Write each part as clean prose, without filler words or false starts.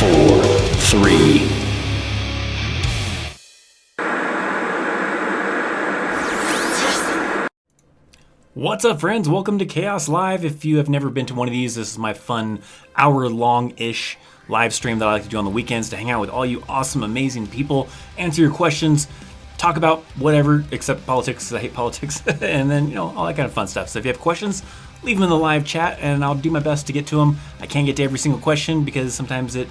4, 3. What's up, friends? Welcome to Chaos Live. If you have never been to one of these, this is my fun hour-long-ish live stream that I like to do on the weekends to hang out with all you awesome, amazing people, answer your questions, talk about whatever except politics, because I hate politics, and then, all that kind of fun stuff. So if you have questions, leave them in the live chat, and I'll do my best to get to them. I can't get to every single question because sometimes it,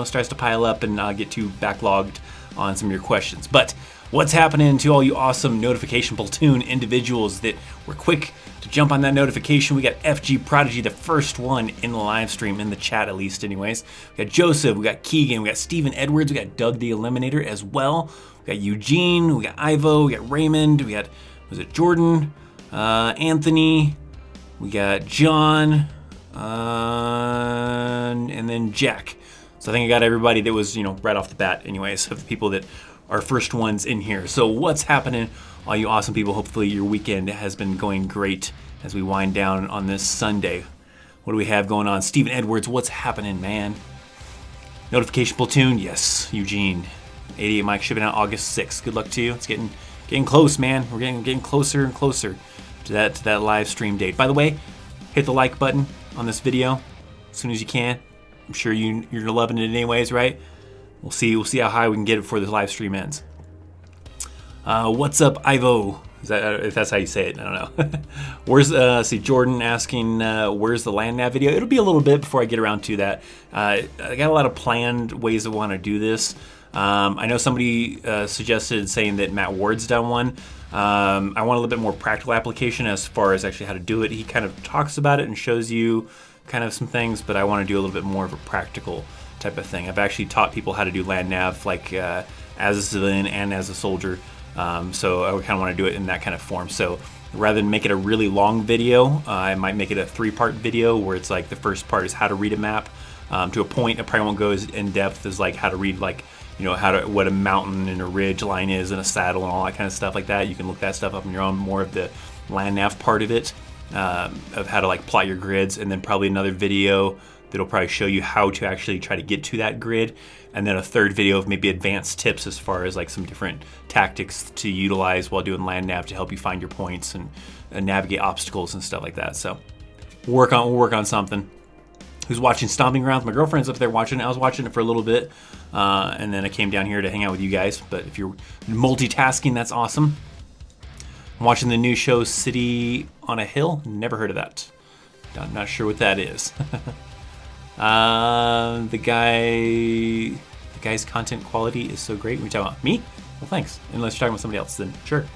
starts to pile up and get too backlogged on some of your questions. But what's happening to all you awesome notification platoon individuals that were quick to jump on that notification? We got FG Prodigy, the first one in the live stream, in the chat at least anyways. We got Joseph, we got Keegan, we got Steven Edwards, we got Doug the Eliminator as well. We got Eugene, we got Ivo, we got Raymond, we got, was it Jordan, Anthony, we got John, and then Jack. So I think I got everybody that was, right off the bat anyways, of the people that are first ones in here. So what's happening, all you awesome people? Hopefully your weekend has been going great as we wind down on this Sunday. What do we have going on? Steven Edwards, what's happening, man? Notification platoon, yes, Eugene. 88 Mike shipping out August 6th. Good luck to you. It's getting close, man. We're getting closer and closer to that live stream date. By the way, hit the like button on this video as soon as you can. I'm sure you're loving it anyways, right? We'll see how high we can get it before this live stream ends. What's up, Ivo? If that's how you say it, I don't know. Where's Jordan asking where's the land nav video? It'll be a little bit before I get around to that. I got a lot of planned ways I want to do this. I know somebody suggested saying that Matt Ward's done one. I want a little bit more practical application as far as actually how to do it. He kind of talks about it and shows you kind of some things, but I want to do a little bit more of a practical type of thing. I've actually taught people how to do land nav like as a civilian and as a soldier. So I kind of want to do it in that kind of form. So rather than make it a really long video, I might make it a 3-part video where it's like the first part is how to read a map to a point. I probably won't go as in depth as like how to read what a mountain and a ridge line is and a saddle and all that kind of stuff like that. You can look that stuff up on your own, more of the land nav part of it, of how to like plot your grids, and then probably another video that'll probably show you how to actually try to get to that grid, and then a third video of maybe advanced tips as far as like some different tactics to utilize while doing land nav to help you find your points and navigate obstacles and stuff like that. So we'll work on something. Who's watching Stomping Grounds? My girlfriend's up there watching it. I was watching it for a little bit, and then I came down here to hang out with you guys. But if you're multitasking, that's awesome. I'm watching the new show City on a Hill. Never heard of that. Not sure what that is. The guy's content quality is so great. We're talking about me? Well, thanks. Unless you're talking about somebody else, then sure.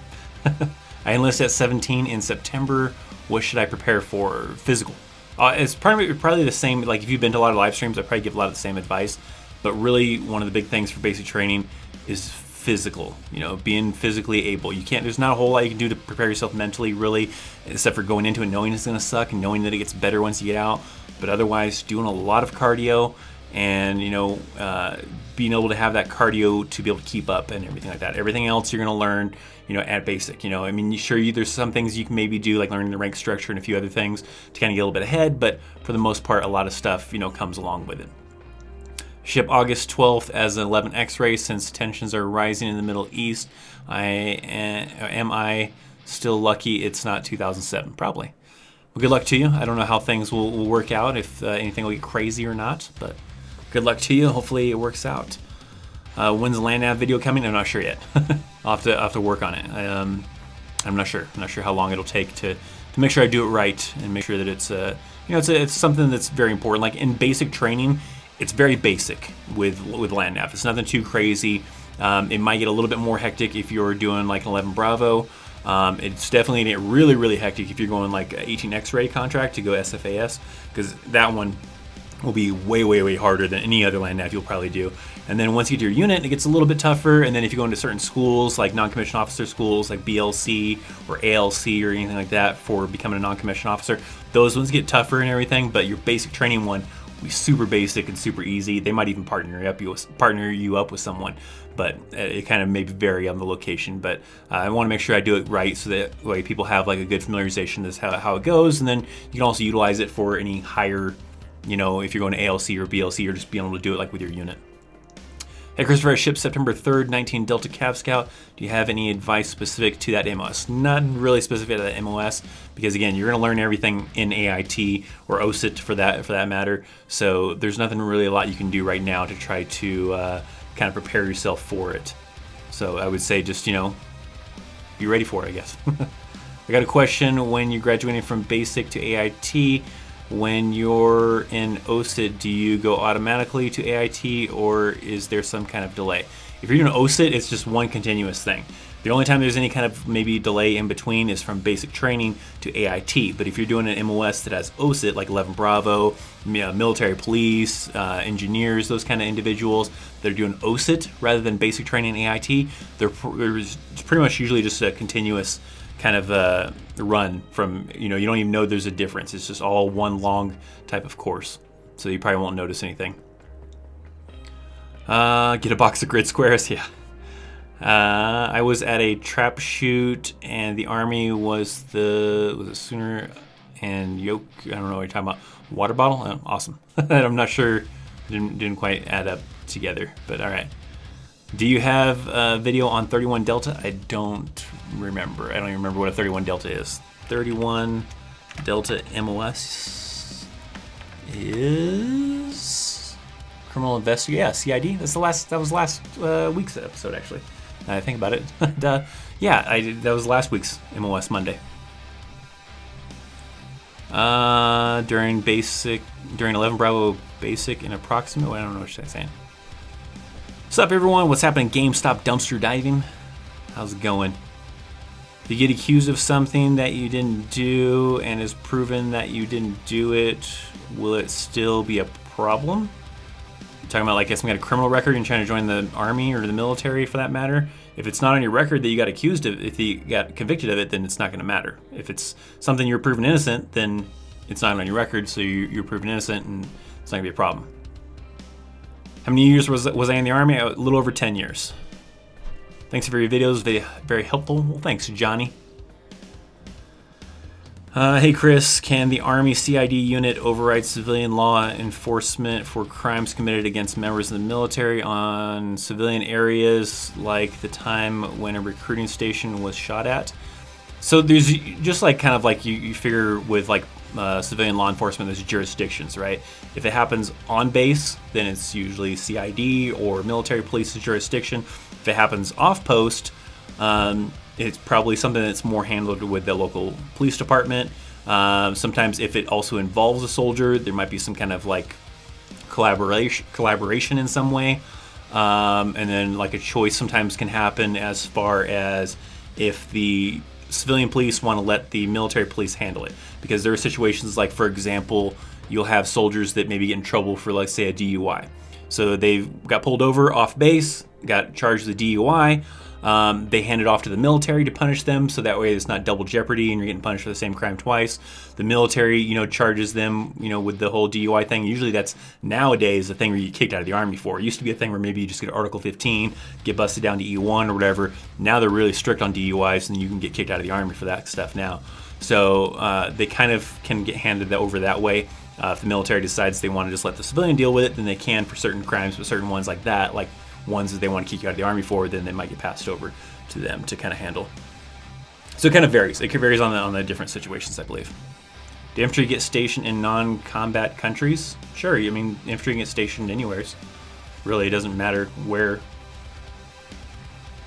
I enlist at 17 in September. What should I prepare for? Physical. It's probably the same. Like if you've been to a lot of live streams, I probably give a lot of the same advice. But really, one of the big things for basic training is physical. Being physically able. There's not a whole lot you can do to prepare yourself mentally, really, except for going into it knowing it's going to suck and knowing that it gets better once you get out. But otherwise, doing a lot of cardio and being able to have that cardio to be able to keep up and everything like that. Everything else you're going to learn, at basic. There's some things you can maybe do, like learning the rank structure and a few other things to kind of get a little bit ahead. But for the most part, a lot of stuff, comes along with it. Ship August 12th as an 11X race since tensions are rising in the Middle East. Am I still lucky it's not 2007? Probably. Well, good luck to you. I don't know how things will work out, if anything will get crazy or not, but good luck to you. Hopefully it works out. When's the land nav video coming? I'm not sure yet. I'll have to work on it. I'm not sure. I'm not sure how long it'll take to make sure I do it right and make sure that it's it's something that's very important. Like in basic training, it's very basic with land nav. It's nothing too crazy. It might get a little bit more hectic if you're doing like an 11 Bravo. It's definitely going to get really, really hectic if you're going like an 18 X-ray contract to go SFAS, because that one will be way, way, way harder than any other land nav you'll probably do. And then once you get to your unit, it gets a little bit tougher. And then if you go into certain schools, like non-commissioned officer schools, like BLC or ALC or anything like that for becoming a non-commissioned officer, those ones get tougher and everything. But your basic training one will be super basic and super easy. They might even partner you up with someone, but it kind of may vary on the location. But I want to make sure I do it right so that way people have like a good familiarization as how it goes. And then you can also utilize it for any higher if you're going to ALC or BLC, or just being able to do it like with your unit. Hey Christopher, I shipped September 3rd, 19 Delta Cav Scout. Do you have any advice specific to that MOS? Not really specific to that MOS, because again, you're going to learn everything in AIT or OSIT for that matter. So there's nothing really a lot you can do right now to try to kind of prepare yourself for it. So I would say just be ready for it, I guess. I got a question: when you're graduating from basic to AIT, when you're in OSIT, do you go automatically to AIT, or is there some kind of delay? If you're doing OSIT, it's just one continuous thing. The only time there's any kind of maybe delay in between is from basic training to AIT. But if you're doing an MOS that has OSIT, like 11 Bravo, military police, engineers, those kind of individuals that are doing OSIT rather than basic training in AIT, there's pretty much usually just a continuous kind of run from, you don't even know there's a difference. It's just all one long type of course. So you probably won't notice anything. Get a box of grid squares, yeah. I was at a trap shoot and the Army was it Sooner and Yoke, I don't know what you're talking about. Water bottle? Awesome. I'm not sure, didn't quite add up together, but all right. Do you have a video on 31 Delta? I don't remember. I don't even remember what a 31 Delta is. 31 Delta MOS is criminal investigator. Yeah, CID. That was last week's episode, actually. I think about it. That was last week's MOS Monday. During 11 Bravo basic and approximate. I don't know what I'm saying. What's up, everyone? What's happening? GameStop dumpster diving. How's it going? If you get accused of something that you didn't do and is proven that you didn't do it, will it still be a problem? You're talking about like some kind of criminal record and trying to join the Army or the military for that matter. If it's not on your record that you got accused of, if you got convicted of it, then it's not going to matter. If it's something you're proven innocent, then it's not on your record, so you're proven innocent and it's not going to be a problem. How many years was I in the Army? A little over 10 years. Thanks for your videos, very helpful. Well, thanks, Johnny. Hey Chris, can the Army CID unit override civilian law enforcement for crimes committed against members of the military on civilian areas, like the time when a recruiting station was shot at? So there's just like kind of like you figure with like civilian law enforcement, there's jurisdictions, right? If it happens on base, then it's usually CID or military police's jurisdiction. If it happens off post, it's probably something that's more handled with the local police department. Sometimes if it also involves a soldier, there might be some kind of like collaboration in some way. And then like a choice sometimes can happen as far as if the civilian police want to let the military police handle it. Because there are situations like, for example, you'll have soldiers that maybe get in trouble for, let's say, a DUI. So they got pulled over off base, got charged with a DUI. They hand it off to the military to punish them, so that way it's not double jeopardy and you're getting punished for the same crime twice. The military, charges them, with the whole DUI thing. Usually that's nowadays a thing where you get kicked out of the Army for. It used to be a thing where maybe you just get Article 15, get busted down to E1 or whatever. Now they're really strict on DUIs and you can get kicked out of the Army for that stuff now. So they kind of can get handed over that way. If the military decides they want to just let the civilian deal with it, then they can for certain crimes, but certain ones like that, like ones that they want to kick you out of the Army for, then they might get passed over to them to kind of handle. So it kind of varies. It varies on the different situations, I believe. Do infantry get stationed in non-combat countries? Sure. I mean, infantry can get stationed anywhere. Really, it doesn't matter where.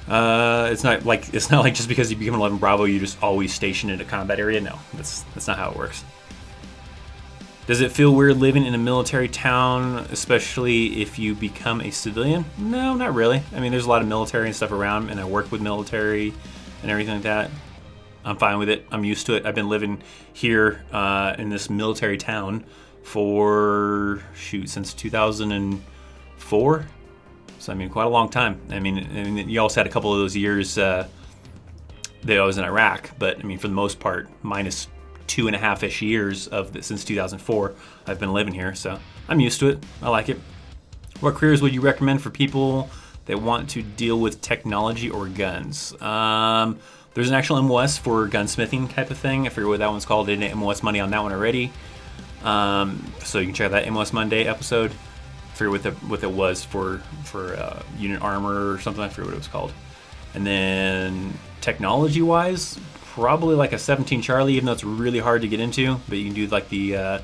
It's not like just because you become an 11 Bravo, you just always stationed in a combat area. No, that's not how it works. Does it feel weird living in a military town, especially if you become a civilian? No, not really. I mean, there's a lot of military and stuff around, and I work with military and everything like that. I'm fine with it. I'm used to it. I've been living here in this military town for, since 2004. So, I mean, quite a long time. I mean, you also had a couple of those years that I was in Iraq, but, I mean, for the most part, minus 2.5-ish years since 2004, I've been living here, so I'm used to it. I like it. What careers would you recommend for people that want to deal with technology or guns? There's an actual MOS for gunsmithing type of thing. I forget what that one's called. I did MOS money on that one already. So you can check out that MLS Monday episode. I forget what it was for unit armor or something. I forget what it was called. And then technology wise, probably like a 17 Charlie, even though it's really hard to get into. But you can do like the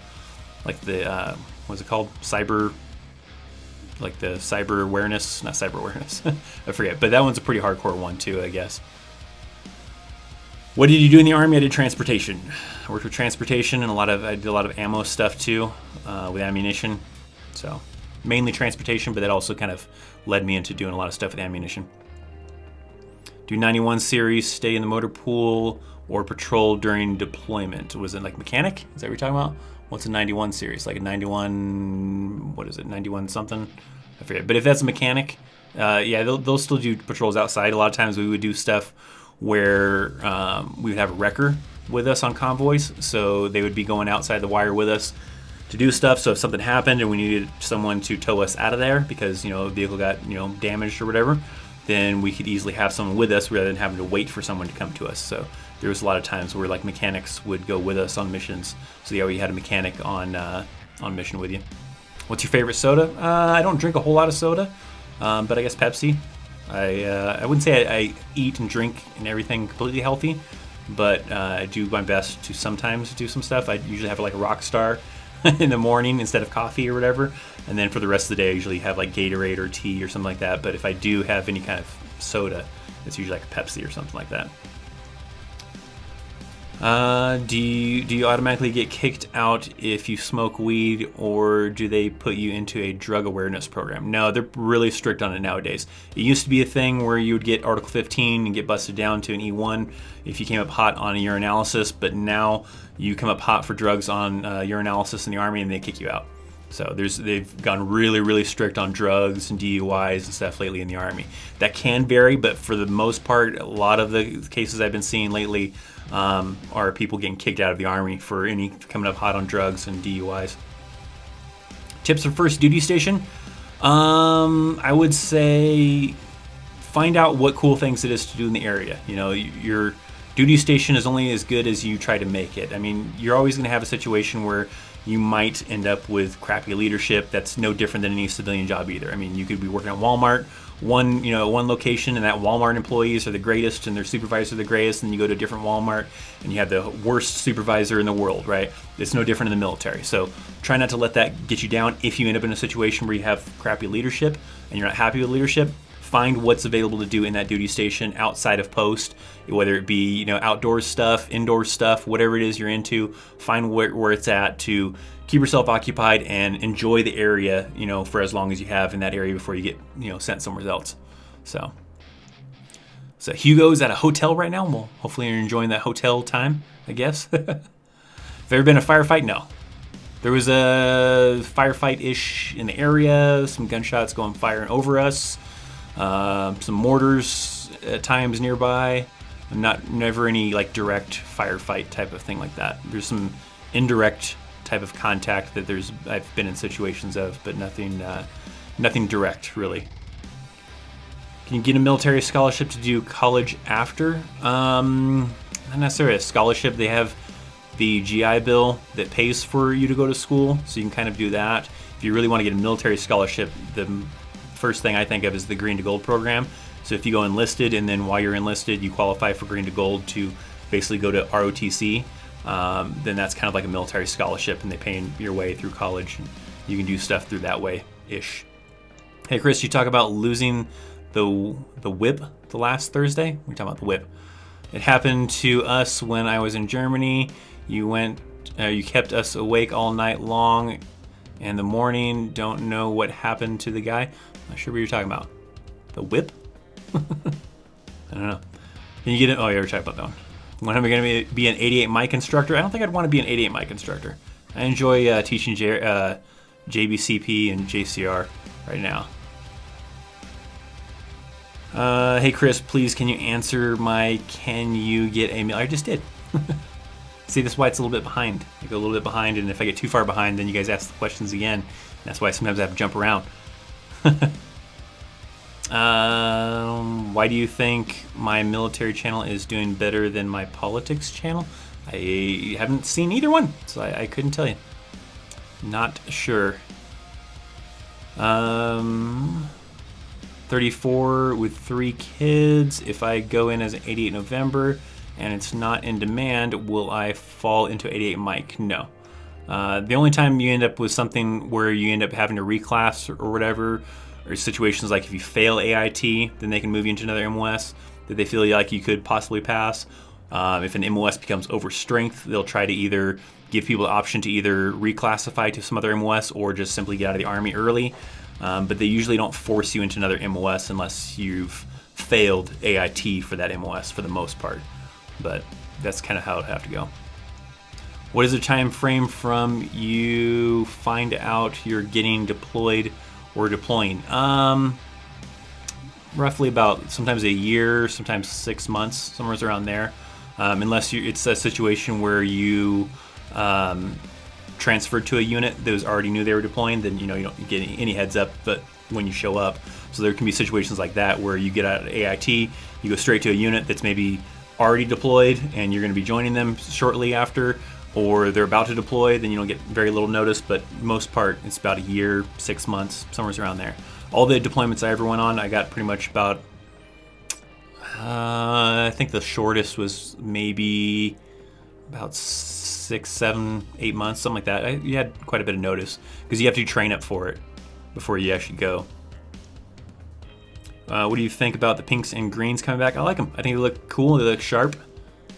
what's it called? Cyber awareness, not cyber awareness. I forget, but that one's a pretty hardcore one too, I guess. What did you do in the Army? I did transportation. I worked with transportation and I did a lot of ammo stuff too, with ammunition. So mainly transportation, but that also kind of led me into doing a lot of stuff with ammunition. Do 91 series, stay in the motor pool, or patrol during deployment. Was it like mechanic? Is that what you're talking about? What's a 91 series? Like a 91, what is it, 91 something? I forget. But if that's a mechanic, yeah, they'll still do patrols outside. A lot of times we would do stuff where we would have a wrecker with us on convoys. So they would be going outside the wire with us to do stuff. So if something happened and we needed someone to tow us out of there because, the vehicle got, damaged or whatever, then we could easily have someone with us rather than having to wait for someone to come to us. So there was a lot of times where like mechanics would go with us on missions. So yeah, we had a mechanic on mission with you. What's your favorite soda? I don't drink a whole lot of soda, but I guess Pepsi. I wouldn't say I eat and drink and everything completely healthy, but I do my best to sometimes do some stuff. I usually have like a Rockstar in the morning instead of coffee or whatever, and then for the rest of the day I usually have like Gatorade or tea or something like that. But if I do have any kind of soda, it's usually like a Pepsi or something like that. Do you automatically get kicked out if you smoke weed, or do they put you into a drug awareness program? No, they're really strict on it nowadays. It used to be a thing where you would get Article 15 and get busted down to an E1 if you came up hot on a urinalysis, but now you come up hot for drugs on urinalysis in the Army and they kick you out. So they've gone really, really strict on drugs and DUIs and stuff lately in the Army. That can vary, but for the most part, a lot of the cases I've been seeing lately are people getting kicked out of the Army for any coming up hot on drugs and DUIs. Tips for first duty station? I would say find out what cool things it is to do in the area. Your duty station is only as good as you try to make it. I mean, you're always going to have a situation where you might end up with crappy leadership. That's no different than any civilian job either. I mean, you could be working at Walmart, one location, and that Walmart employees are the greatest and their supervisors are the greatest, and you go to a different Walmart and you have the worst supervisor in the world, right? It's no different in the military. So try not to let that get you down. If you end up in a situation where you have crappy leadership and you're not happy with leadership, find what's available to do in that duty station outside of post, whether it be outdoor stuff, indoor stuff, whatever it is you're into. Find where it's at to keep yourself occupied and enjoy the area, for as long as you have in that area before you get sent somewhere else. So Hugo's at a hotel right now. Well, hopefully you're enjoying that hotel time, I guess. Have ever been in a firefight? No. There was a firefight-ish in the area, some gunshots going firing over us. Some mortars at times nearby, never any like direct firefight type of thing like that. There's some indirect type of contact that I've been in situations of, but nothing direct really. Can you get a military scholarship to do college after? Not necessarily a scholarship. They have the GI Bill that pays for you to go to school, so you can kind of do that. If you really want to get a military scholarship, the first thing I think of is the Green to Gold program. So if you go enlisted and then while you're enlisted you qualify for Green to Gold to basically go to ROTC, then that's kind of like a military scholarship and they pay your way through college and you can do stuff through that way-ish. Hey Chris, you talk about losing the whip the last Thursday? We're talking about the whip. It happened to us when I was in Germany. You kept us awake all night long in the morning. Don't know what happened to the guy. Not sure what you're talking about. The whip? I don't know. Can you get it? Oh, you ever talked about that one. When am I going to be an 88 mic instructor? I don't think I'd want to be an 88 mic instructor. I enjoy teaching JBCP and JCR right now. Hey Chris, please can you answer my can you get a meal? I just did. See, that's why it's a little bit behind. I go a little bit behind, and if I get too far behind, then you guys ask the questions again. That's why sometimes I have to jump around. Why do you think my military channel is doing better than my politics channel? I haven't seen either one, so I couldn't tell you. Not sure. 34 with 3 kids. If I go in as an 88 November and it's not in demand, will I fall into 88 Mike? No. The only time you end up with something where you end up having to reclass or whatever, or situations like if you fail AIT, then they can move you into another MOS that they feel like you could possibly pass. If an MOS becomes over strength, they'll try to either give people the option to either reclassify to some other MOS or just simply get out of the Army early. But they usually don't force you into another MOS unless you've failed AIT for that MOS for the most part. But that's kind of how it have to go. What is the time frame from you find out you're getting deployed or deploying? Roughly about sometimes a year, sometimes 6 months, somewhere around there. Unless it's a situation where you transferred to a unit that was already knew they were deploying, then you don't get any heads up but when you show up. So there can be situations like that where you get out of AIT, you go straight to a unit that's maybe already deployed and you're going to be joining them shortly after, or they're about to deploy, then you don't get very little notice, but most part it's about a year, 6 months, somewhere around there. All the deployments I ever went on, I got pretty much about, I think the shortest was maybe about 6, 7, 8 months, something like that. You had quite a bit of notice because you have to train up for it before you actually go. What do you think about the pinks and greens coming back? I like them. I think they look cool. They look sharp.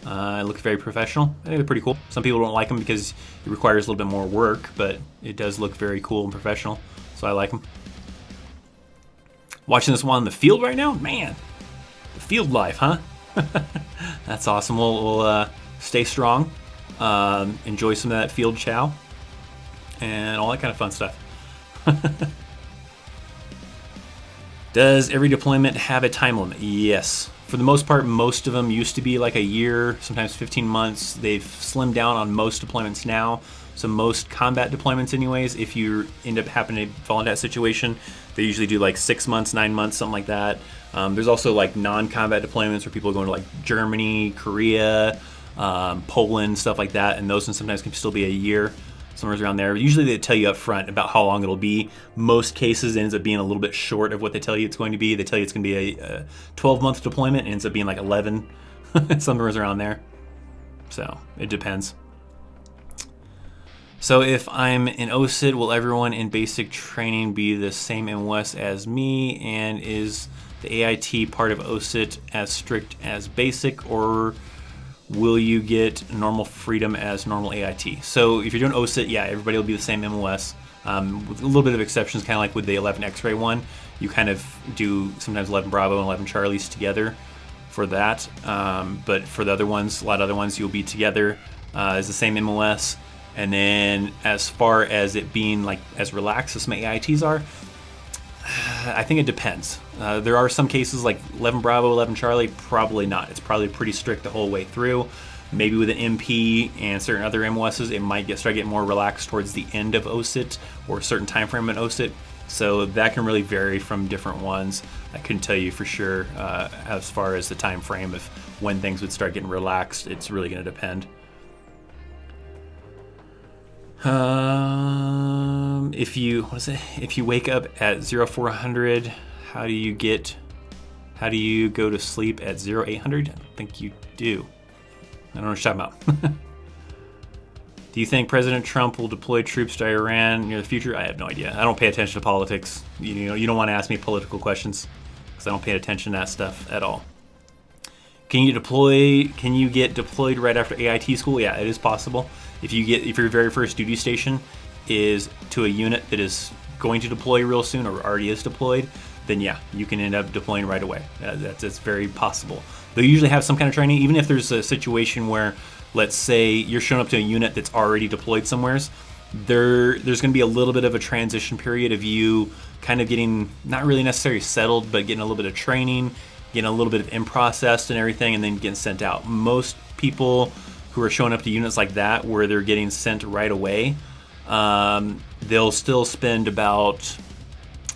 They look very professional. I think they're pretty cool. Some people don't like them because it requires a little bit more work, but it does look very cool and professional, so I like them. Watching this one on the field right now? Man, the field life, huh? That's awesome. We'll stay strong, enjoy some of that field chow, and all that kind of fun stuff. Does every deployment have a time limit? Yes. For the most part, most of them used to be like a year, sometimes 15 months. They've slimmed down on most deployments now. So most combat deployments anyways, if you end up happening to fall into that situation, they usually do like 6 months, 9 months, something like that. There's also like non-combat deployments where people are going to like Germany, Korea, Poland, stuff like that. And those ones sometimes can still be a year, somewhere around there. Usually they tell you up front about how long it'll be. Most cases it ends up being a little bit short of what they tell you it's going to be. They tell you it's going to be a 12-month deployment, and it ends up being like 11, somewhere around there. So it depends. So if I'm in OSIT, will everyone in basic training be the same MOS as me? And is the AIT part of OSIT as strict as basic, or will you get normal freedom as normal AIT? So if you're doing OSIT, yeah, everybody will be the same MOS. With a little bit of exceptions, kind of like with the 11 X-ray one, you kind of do sometimes 11 Bravo and 11 Charlies together for that. But for the other ones, a lot of other ones, you'll be together as the same MOS. And then as far as it being like as relaxed as some AITs are, I think it depends. There are some cases like 11 Bravo, 11 Charlie, probably not. It's probably pretty strict the whole way through. Maybe with an MP and certain other MOSs, it might start getting more relaxed towards the end of OSIT or a certain time frame in OSIT. So that can really vary from different ones. I couldn't tell you for sure as far as the time frame of when things would start getting relaxed. It's really going to depend. If you wake up at 0400, how do you go to sleep at 0800? I don't think you do. I don't know what you're talking about. Do you think President Trump will deploy troops to Iran near the future? I have no idea. I don't pay attention to politics. You don't want to ask me political questions because I don't pay attention to that stuff at all. Can you get deployed right after AIT school? Yeah, it is possible. If your very first duty station is to a unit that is going to deploy real soon or already is deployed, then yeah, you can end up deploying right away. That's very possible. They'll usually have some kind of training, even if there's a situation where, let's say, you're showing up to a unit that's already deployed somewheres. There's going to be a little bit of a transition period of you kind of getting, not really necessarily settled, but getting a little bit of training, getting a little bit of in-processed and everything, and then getting sent out. Most people who are showing up to units like that where they're getting sent right away, they'll still spend about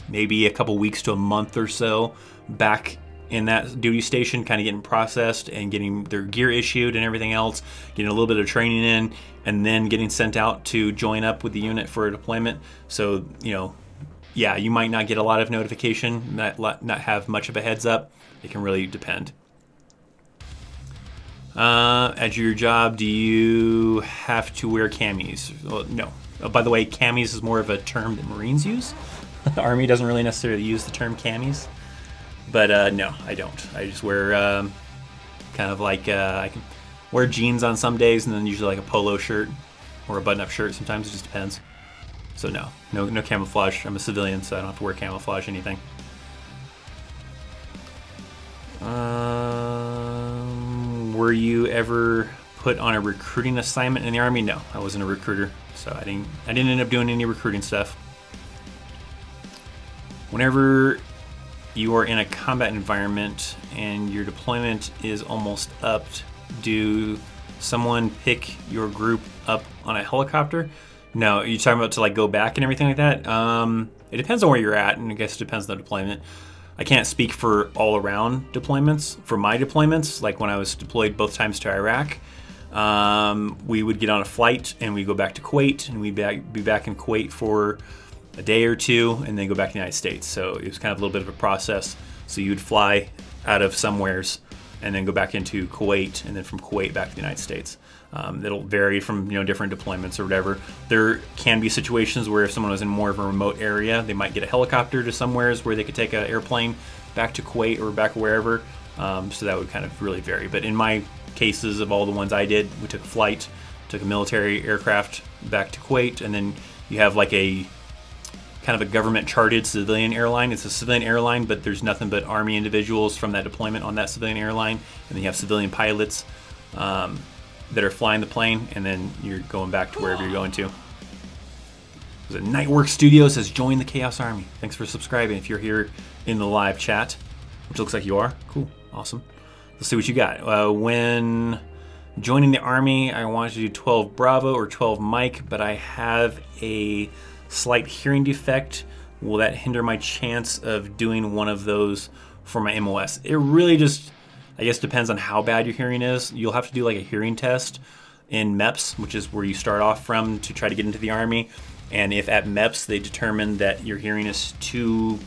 maybe a couple weeks to a month or so back in that duty station, kind of getting processed and getting their gear issued and everything else, getting a little bit of training in, and then getting sent out to join up with the unit for a deployment. So, yeah, you might not get a lot of notification, not have much of a heads up. It can really depend. At your job, do you have to wear camis? Well, no. By the way, camis is more of a term that Marines use. The Army doesn't really necessarily use the term camis. But no, I don't. I just wear kind of like I can wear jeans on some days, and then usually like a polo shirt or a button-up shirt. Sometimes it just depends. So no camouflage. I'm a civilian, so I don't have to wear camouflage anything. Were you ever put on a recruiting assignment in the Army? No, I wasn't a recruiter, so I didn't end up doing any recruiting stuff. Whenever you are in a combat environment and your deployment is almost up, do someone pick your group up on a helicopter? No, you're talking about to like go back and everything like that? It depends on where you're at, and I guess it depends on the deployment. I can't speak for all around deployments. For my deployments, like when I was deployed both times to Iraq, we would get on a flight and we'd go back to Kuwait, and we'd be back in Kuwait for a day or two, and then go back to the United States. So it was kind of a little bit of a process. So you would fly out of somewheres and then go back into Kuwait, and then from Kuwait back to the United States. It'll vary from different deployments or whatever. There can be situations where if someone was in more of a remote area, they might get a helicopter to somewheres where they could take an airplane back to Kuwait or back wherever. So that would kind of really vary. But in my cases of all the ones I did, we took a flight, took a military aircraft back to Kuwait, and then you have like a kind of a government chartered civilian airline. It's a civilian airline, but there's nothing but Army individuals from that deployment on that civilian airline, and then you have civilian pilots that are flying the plane, and then you're going back to wherever you're going to. The Nightwork Studios has joined the Chaos Army. Thanks for subscribing if you're here in the live chat, which looks like you are. Cool, awesome. Let's see what you got. When joining the Army, I wanted to do 12 Bravo or 12 Mike, but I have a slight hearing defect. Will that hinder my chance of doing one of those for my MOS? It really just, I guess, depends on how bad your hearing is. You'll have to do like a hearing test in MEPS, which is where you start off from to try to get into the Army. And if at MEPS they determine that your hearing is too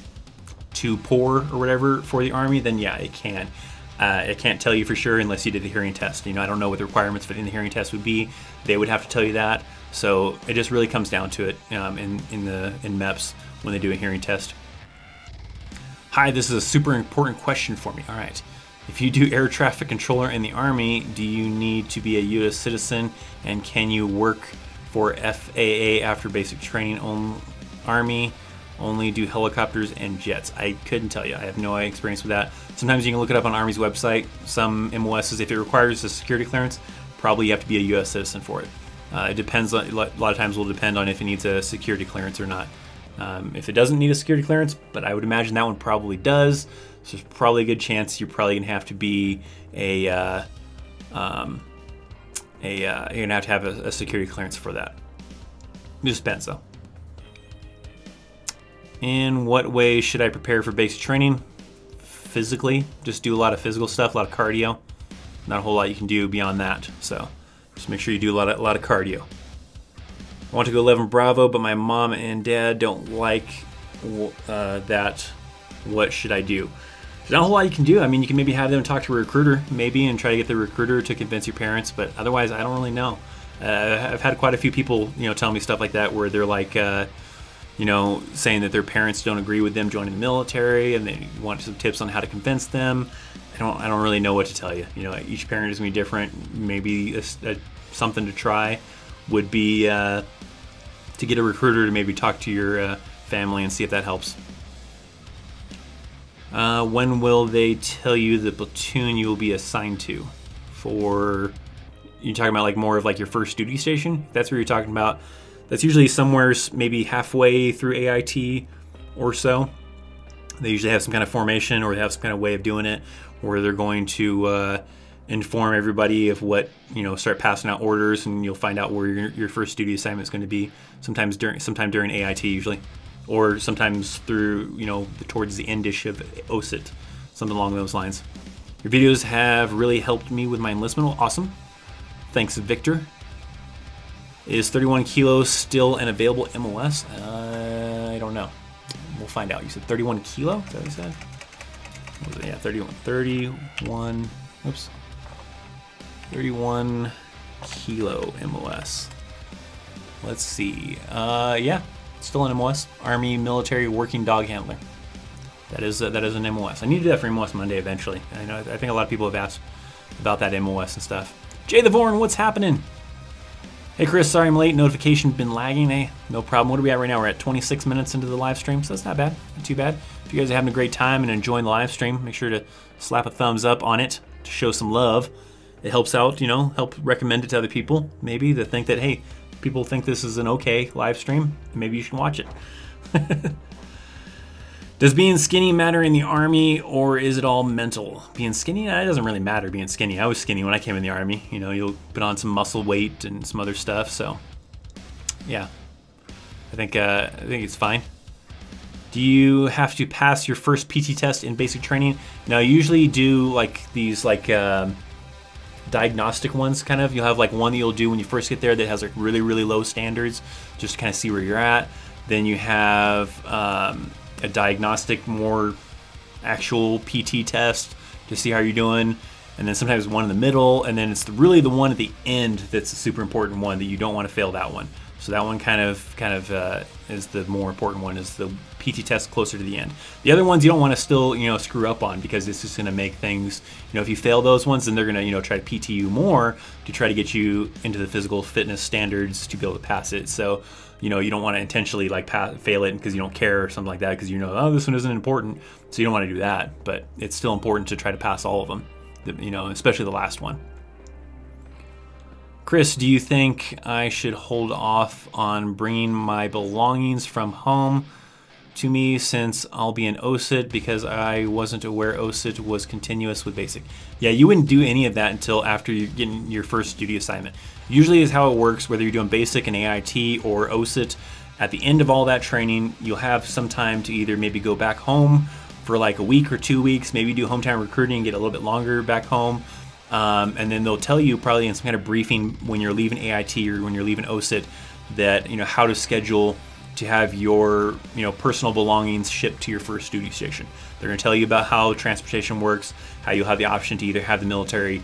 poor or whatever for the Army, then yeah, it can. I can't tell you for sure unless you did the hearing test. I don't know what the requirements for the hearing test would be. They would have to tell you that. So it just really comes down to it in MEPS when they do a hearing test. Hi, this is a super important question for me. All right. If you do air traffic controller in the Army, do you need to be a U.S. citizen, and can you work for FAA after basic training? Army only do helicopters and jets. I couldn't tell you. I have no experience with that. Sometimes you can look it up on Army's website. Some MOSs, if it requires a security clearance, probably you have to be a U.S. citizen for it. It depends. A lot of times will depend on if it needs a security clearance or not. If it doesn't need a security clearance, but I would imagine that one probably does. So there's probably a good chance you're probably gonna have to be you're gonna have a security clearance for that. It just depends though. In what way should I prepare for basic training? Physically, just do a lot of physical stuff, a lot of cardio. Not a whole lot you can do beyond that. So just make sure you do a lot of cardio. I want to go 11 Bravo, but my mom and dad don't like that. What should I do? There's not a whole lot you can do. I mean, you can maybe have them talk to a recruiter, maybe, and try to get the recruiter to convince your parents. But otherwise, I don't really know. I've had quite a few people, tell me stuff like that, where they're like, saying that their parents don't agree with them joining the military, and they want some tips on how to convince them. I don't really know what to tell you. Each parent is gonna be different. Maybe something to try would be to get a recruiter to maybe talk to your family and see if that helps. When will they tell you the platoon you will be assigned to? For you're talking about like more of like your first duty station? If that's what you're talking about. That's usually somewhere maybe halfway through AIT or so. They usually have some kind of formation, or they have some kind of way of doing it where they're going to inform everybody of what, start passing out orders, and you'll find out where your first duty assignment is going to be sometime during AIT usually, or sometimes through, towards the endish of OSIT. something along those lines. Your videos have really helped me with my enlistment. Well, awesome. Thanks, Victor. Is 31 kilos still an available MOS? I don't know. We'll find out. You said 31 kilo? Is that what you said? What was it? Yeah, 31. Oops. 31 kilo MOS. Let's see. Yeah, still an MOS. Army Military Working Dog Handler. That is an MOS. I need to do that for MOS Monday eventually. I think a lot of people have asked about that MOS and stuff. Jay the Vorn, what's happening? Hey Chris, sorry I'm late. Notification been lagging. Hey, no problem. What are we at right now? We're at 26 minutes into the live stream, so that's not bad. Not too bad. If you guys are having a great time and enjoying the live stream, make sure to slap a thumbs up on it to show some love. It helps out, help recommend it to other people. Maybe to think that, hey, people think this is an okay live stream. Maybe you should watch it. Does being skinny matter in the Army, or is it all mental? Being skinny, it doesn't really matter being skinny. I was skinny when I came in the Army. You'll put on some muscle weight and some other stuff. So, yeah, I think it's fine. Do you have to pass your first PT test in basic training? No, you usually do these diagnostic ones, kind of. You'll have one that you'll do when you first get there that has really, really low standards, just to kind of see where you're at. Then you have a diagnostic, more actual PT test to see how you're doing, and then sometimes one in the middle, and then it's really the one at the end that's a super important one that you don't want to fail that one. So that one kind of is the more important one, is the PT test closer to the end. The other ones you don't want to still screw up on, because it's just going to make things, if you fail those ones, then they're going to try to PT you more to try to get you into the physical fitness standards to be able to pass it. So you don't want to intentionally fail it because you don't care or something like that, because this one isn't important, so you don't want to do that. But it's still important to try to pass all of them, especially the last one. Chris, do you think I should hold off on bringing my belongings from home to me, since I'll be in OSIT, because I wasn't aware OSIT was continuous with basic? Yeah, you wouldn't do any of that until after you're getting your first duty assignment. Usually is how it works, whether you're doing basic and AIT or OSIT. At the end of all that training, you'll have some time to either maybe go back home for a week or 2 weeks, maybe do hometown recruiting and get a little bit longer back home. And then they'll tell you probably in some kind of briefing when you're leaving AIT or when you're leaving OSIT that, how to schedule to have your, personal belongings shipped to your first duty station. They're going to tell you about how transportation works, how you'll have the option to either have the military,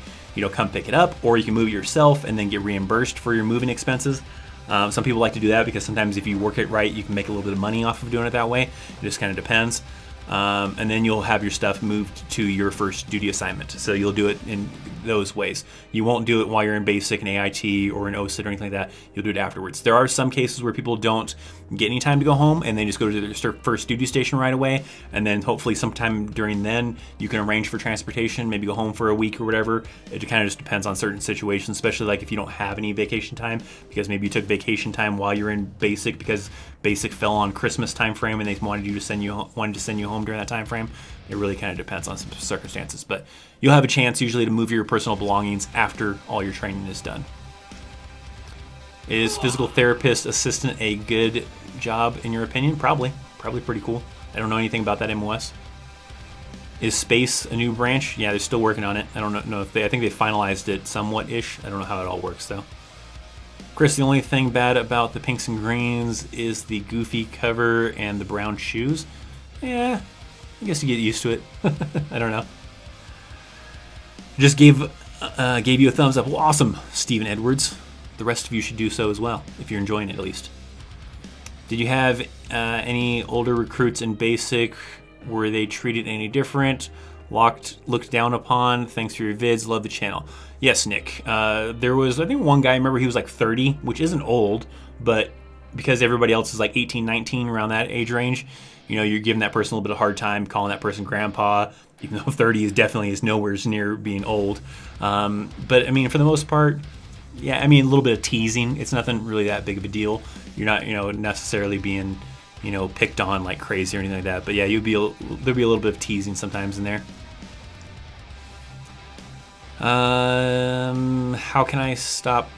come pick it up, or you can move it yourself and then get reimbursed for your moving expenses. Some people like to do that because sometimes if you work it right, you can make a little bit of money off of doing it that way. It just kind of depends. And then you'll have your stuff moved to your first duty assignment. So you'll do it in those ways. You won't do it while you're in basic and AIT or in OSIT or anything like that. You'll do it afterwards. There are some cases where people don't get any time to go home and they just go to their first duty station right away. And then hopefully sometime during then you can arrange for transportation, maybe go home for a week or whatever. It kind of just depends on certain situations, especially if you don't have any vacation time, because maybe you took vacation time while you're in basic because basic fell on Christmas time frame and they wanted to send you home during that time frame. It really kind of depends on some circumstances, but you'll have a chance usually to move your personal belongings after all your training is done. Is physical therapist assistant a good job in your opinion? Probably pretty cool. I don't know anything about that MOS. Is space a new branch? Yeah, they're still working on it. I don't know if I think they finalized it somewhat-ish. I don't know how it all works though. Chris, the only thing bad about the pinks and greens is the goofy cover and the brown shoes. Yeah, I guess you get used to it. I don't know. Just gave you a thumbs up. Well, awesome, Stephen Edwards. The rest of you should do so as well, if you're enjoying it at least. Did you have any older recruits in basic? Were they treated any different? Looked down upon? Thanks for your vids. Love the channel. Yes, Nick. There was, I think, one guy, I remember he was 30, which isn't old, but because everybody else is 18, 19, around that age range, you're giving that person a little bit of a hard time, calling that person grandpa, even though 30 is nowhere near being old. But I mean, for the most part, yeah, I mean, a little bit of teasing. It's nothing really that big of a deal. You're not, necessarily being, picked on like crazy or anything like that. But yeah, there'd be a little bit of teasing sometimes in there. How can I stop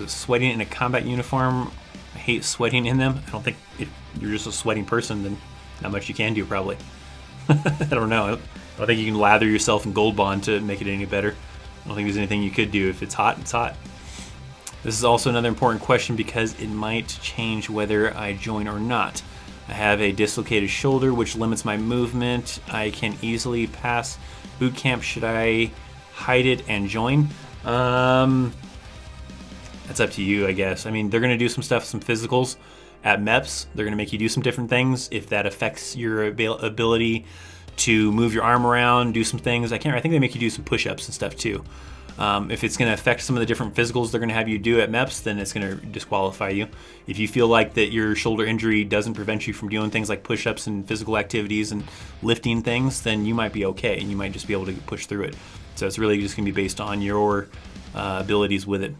sweating in a combat uniform? I hate sweating in them. I don't think if you're just a sweating person, then not much you can do probably. I don't know. I don't think you can lather yourself in Gold Bond to make it any better. I don't think there's anything you could do. If it's hot, it's hot. This is also another important question because it might change whether I join or not. I have a dislocated shoulder, which limits my movement. I can easily pass boot camp. Should I hide it and join? That's up to you, I guess. I mean, they're going to do some stuff, some physicals at MEPS. They're going to make you do some different things. If that affects your ability to move your arm around, do some things. I think they make you do some push-ups and stuff too. If it's going to affect some of the different physicals they're going to have you do at MEPS, then it's going to disqualify you. If you feel like that your shoulder injury doesn't prevent you from doing things like push-ups and physical activities and lifting things, then you might be okay and you might just be able to push through it. So it's really just going to be based on your abilities with it.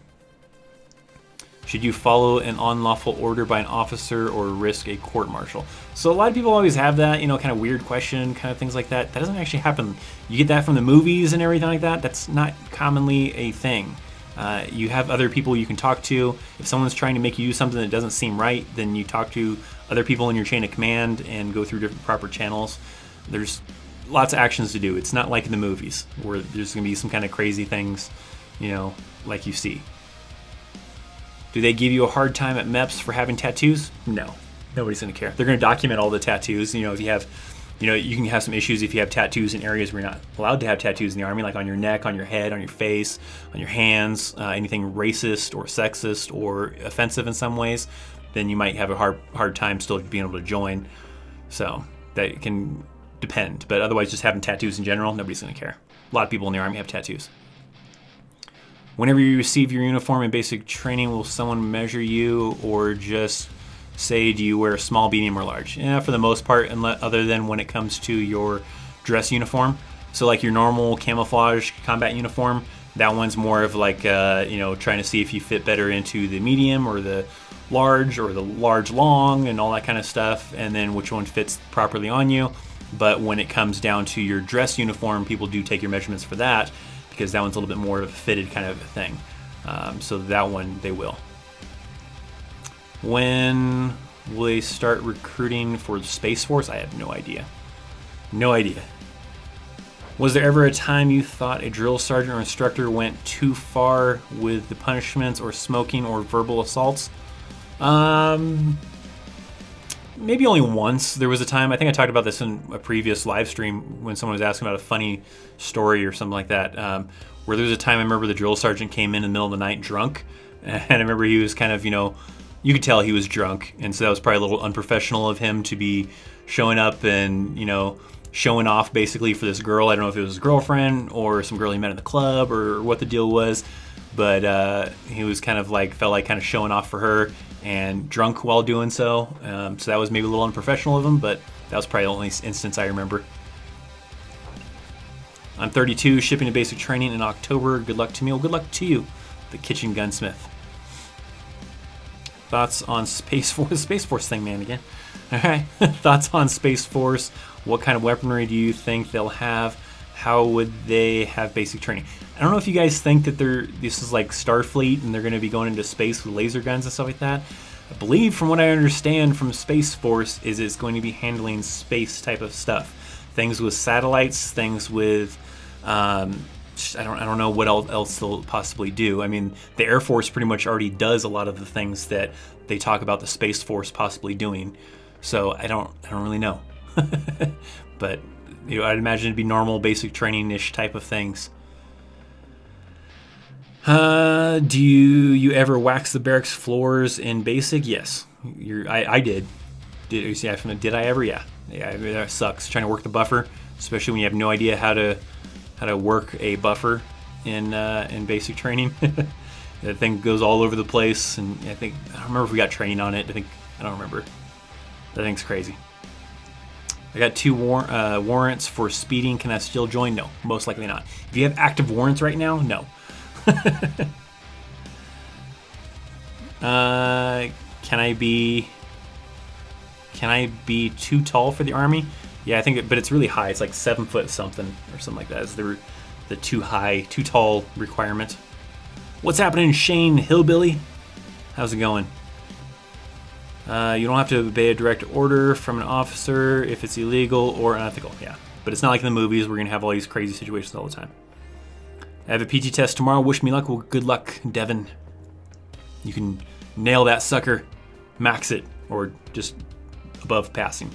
Should you follow an unlawful order by an officer or risk a court-martial? So a lot of people always have that, kind of weird question, kind of things like that. That doesn't actually happen. You get that from the movies and everything like that. That's not commonly a thing. You have other people you can talk to. If someone's trying to make you do something that doesn't seem right, then you talk to other people in your chain of command and go through different proper channels. There's lots of actions to do. It's not like in the movies where there's going to be some kind of crazy things, like you see. Do they give you a hard time at MEPS for having tattoos? No, nobody's going to care. They're going to document all the tattoos. If you have, you can have some issues if you have tattoos in areas where you're not allowed to have tattoos in the Army, like on your neck, on your head, on your face, on your hands, anything racist or sexist or offensive in some ways, then you might have a hard time still being able to join. So that can depend. But otherwise, just having tattoos in general, nobody's going to care. A lot of people in the Army have tattoos. Whenever you receive your uniform in basic training, will someone measure you or just say, do you wear a small, medium, or large? Yeah, for the most part, other than when it comes to your dress uniform. So like your normal camouflage combat uniform, that one's more of like, trying to see if you fit better into the medium or the large long and all that kind of stuff, and then which one fits properly on you. But when it comes down to your dress uniform, people do take your measurements for that, because that one's a little bit more of a fitted kind of a thing. So that one, they will. When will they start recruiting for the Space Force? I have no idea. No idea. Was there ever a time you thought a drill sergeant or instructor went too far with the punishments or smoking or verbal assaults? Maybe only once. There was a time, I think I talked about this in a previous live stream when someone was asking about a funny story or something like that, where there was a time I remember the drill sergeant came in the middle of the night drunk, and I remember he was kind of, you could tell he was drunk, and so that was probably a little unprofessional of him to be showing up and, showing off basically for this girl. I don't know if it was his girlfriend or some girl he met in the club or what the deal was, but he was kind of like, felt like kind of showing off for her and drunk while doing so. So that was maybe a little unprofessional of him, but that was probably the only instance I remember. I'm 32, shipping to basic training in October. Good luck to me. Well, good luck to you, the kitchen gunsmith. Thoughts on Space Force? Space Force thing, man, again. All right. Thoughts on Space Force? What kind of weaponry do you think they'll have? How would they have basic training? I don't know if you guys think that this is like Starfleet and they're going to be going into space with laser guns and stuff like that. I believe, from what I understand from Space Force, is it's going to be handling space type of stuff. Things with satellites, things with, I don't know what else they'll possibly do. I mean, the Air Force pretty much already does a lot of the things that they talk about the Space Force possibly doing. So I don't really know. But I'd imagine it'd be normal basic training-ish type of things. Do you ever wax the barracks floors in basic? Yes, I did. Did I ever? Yeah. That sucks. Trying to work the buffer, especially when you have no idea how to work a buffer in basic training. That thing goes all over the place, and I don't remember if we got training on it. I don't remember. That thing's crazy. I got 2 warrants for speeding. Can I still join? No, most likely not. If you have active warrants right now, no. Can I be too tall for the Army? Yeah, I think, but it's really high. It's like 7 foot something or something like that. It's the too tall requirement. What's happening, Shane Hillbilly? How's it going? You don't have to obey a direct order from an officer if it's illegal or unethical. Yeah, But it's not like in the movies. We're going to have all these crazy situations all the time. I have a PT test tomorrow. Wish me luck. Well, good luck, Devin. You can nail that sucker, max it, or just above passing.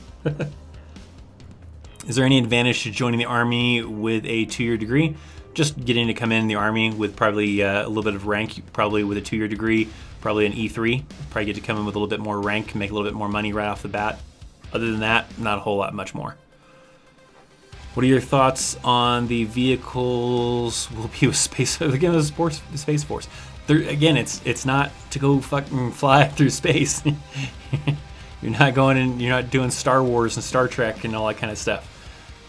Is there any advantage to joining the Army with a 2-year degree? Just getting to come in the Army with probably a little bit of rank, probably with a 2-year degree, probably an E3. Probably get to come in with a little bit more rank, make a little bit more money right off the bat. Other than that, not a whole lot much more. What are your thoughts on the vehicles will be with space? Again, the Space Force. Again, it's not to go fucking fly through space. You're not going and you're not doing Star Wars and Star Trek and all that kind of stuff.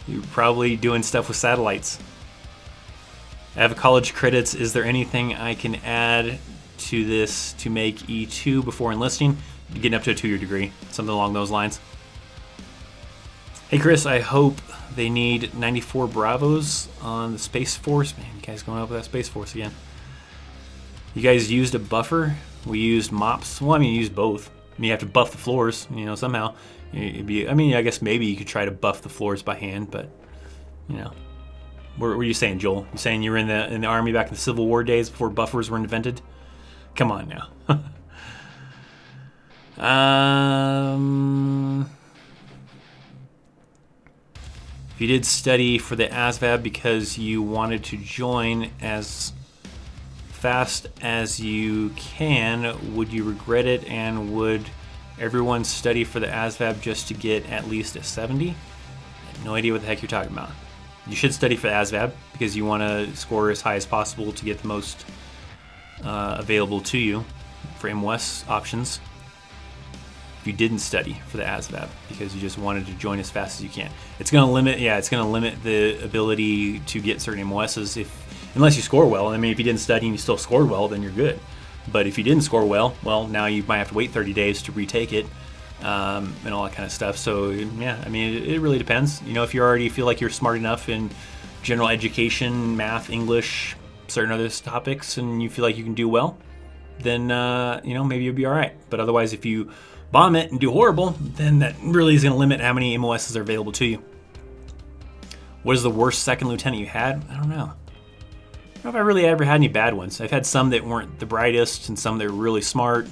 You're probably doing stuff with satellites. I have college credits. Is there anything I can add to this to make E2 before enlisting? Getting up to a 2-year degree, something along those lines. Hey Chris, I hope they need 94 Bravos on the Space Force. Man, you guys going up with that Space Force again. You guys used a buffer. We used mops. Well, I mean, you used both. I mean, you have to buff the floors, somehow. I guess maybe you could try to buff the floors by hand, but, What were you saying, Joel? You saying you were in the Army back in the Civil War days before buffers were invented? Come on now. If you did study for the ASVAB because you wanted to join as fast as you can, would you regret it? And would everyone study for the ASVAB just to get at least a 70? I have no idea what the heck you're talking about. You should study for the ASVAB because you want to score as high as possible to get the most available to you for MWS options. If you didn't study for the ASVAB because you just wanted to join as fast as you can, it's going to limit the ability to get certain MWSs unless you score well. I mean, if you didn't study and you still scored well, then you're good. But if you didn't score well, now you might have to wait 30 days to retake it. And all that kind of stuff. So yeah, I mean, it really depends. If you already feel like you're smart enough in general education, math, English, certain other topics, and you feel like you can do well, then maybe you'll be all right. But otherwise, if you bomb it and do horrible, then that really is going to limit how many MOSs are available to you. What is the worst second lieutenant you had? I don't know. I don't know if I really ever had any bad ones. I've had some that weren't the brightest and some that were really smart,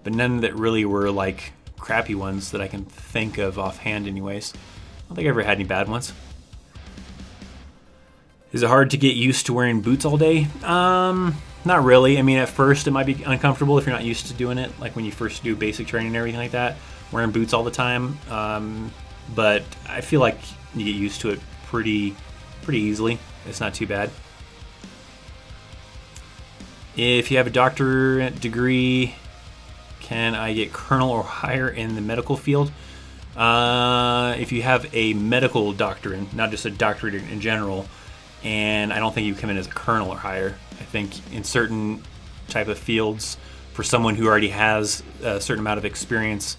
but none that really were like crappy ones that I can think of offhand anyways. I don't think I ever had any bad ones. Is it hard to get used to wearing boots all day? Not really. I mean, at first it might be uncomfortable if you're not used to doing it, like when you first do basic training and everything like that, wearing boots all the time. But I feel like you get used to it pretty easily. It's not too bad. If you have a doctorate degree, can I get colonel or higher in the medical field? If you have a medical doctorate, not just a doctorate in general, and I don't think you come in as a colonel or higher. I think in certain type of fields, for someone who already has a certain amount of experience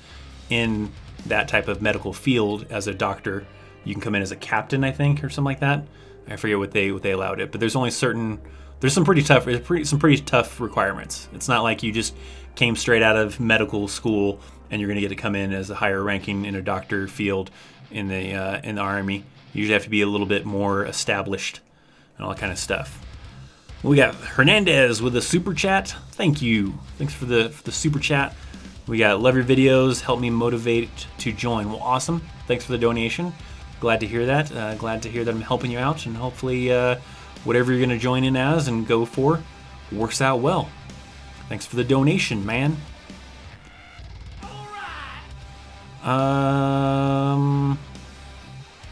in that type of medical field as a doctor, you can come in as a captain, I think, or something like that. I forget what they allowed it, but there's some pretty tough requirements. It's not like you just came straight out of medical school and you're going to get to come in as a higher ranking in a doctor field in the Army. You usually have to be a little bit more established and all that kind of stuff. We got Hernandez with a super chat. Thank you. Thanks for the super chat. We got love your videos. Help me motivate to join. Well, awesome. Thanks for the donation. Glad to hear that. Glad to hear that I'm helping you out, and hopefully whatever you're going to join in as and go for works out well. Thanks for the donation, man.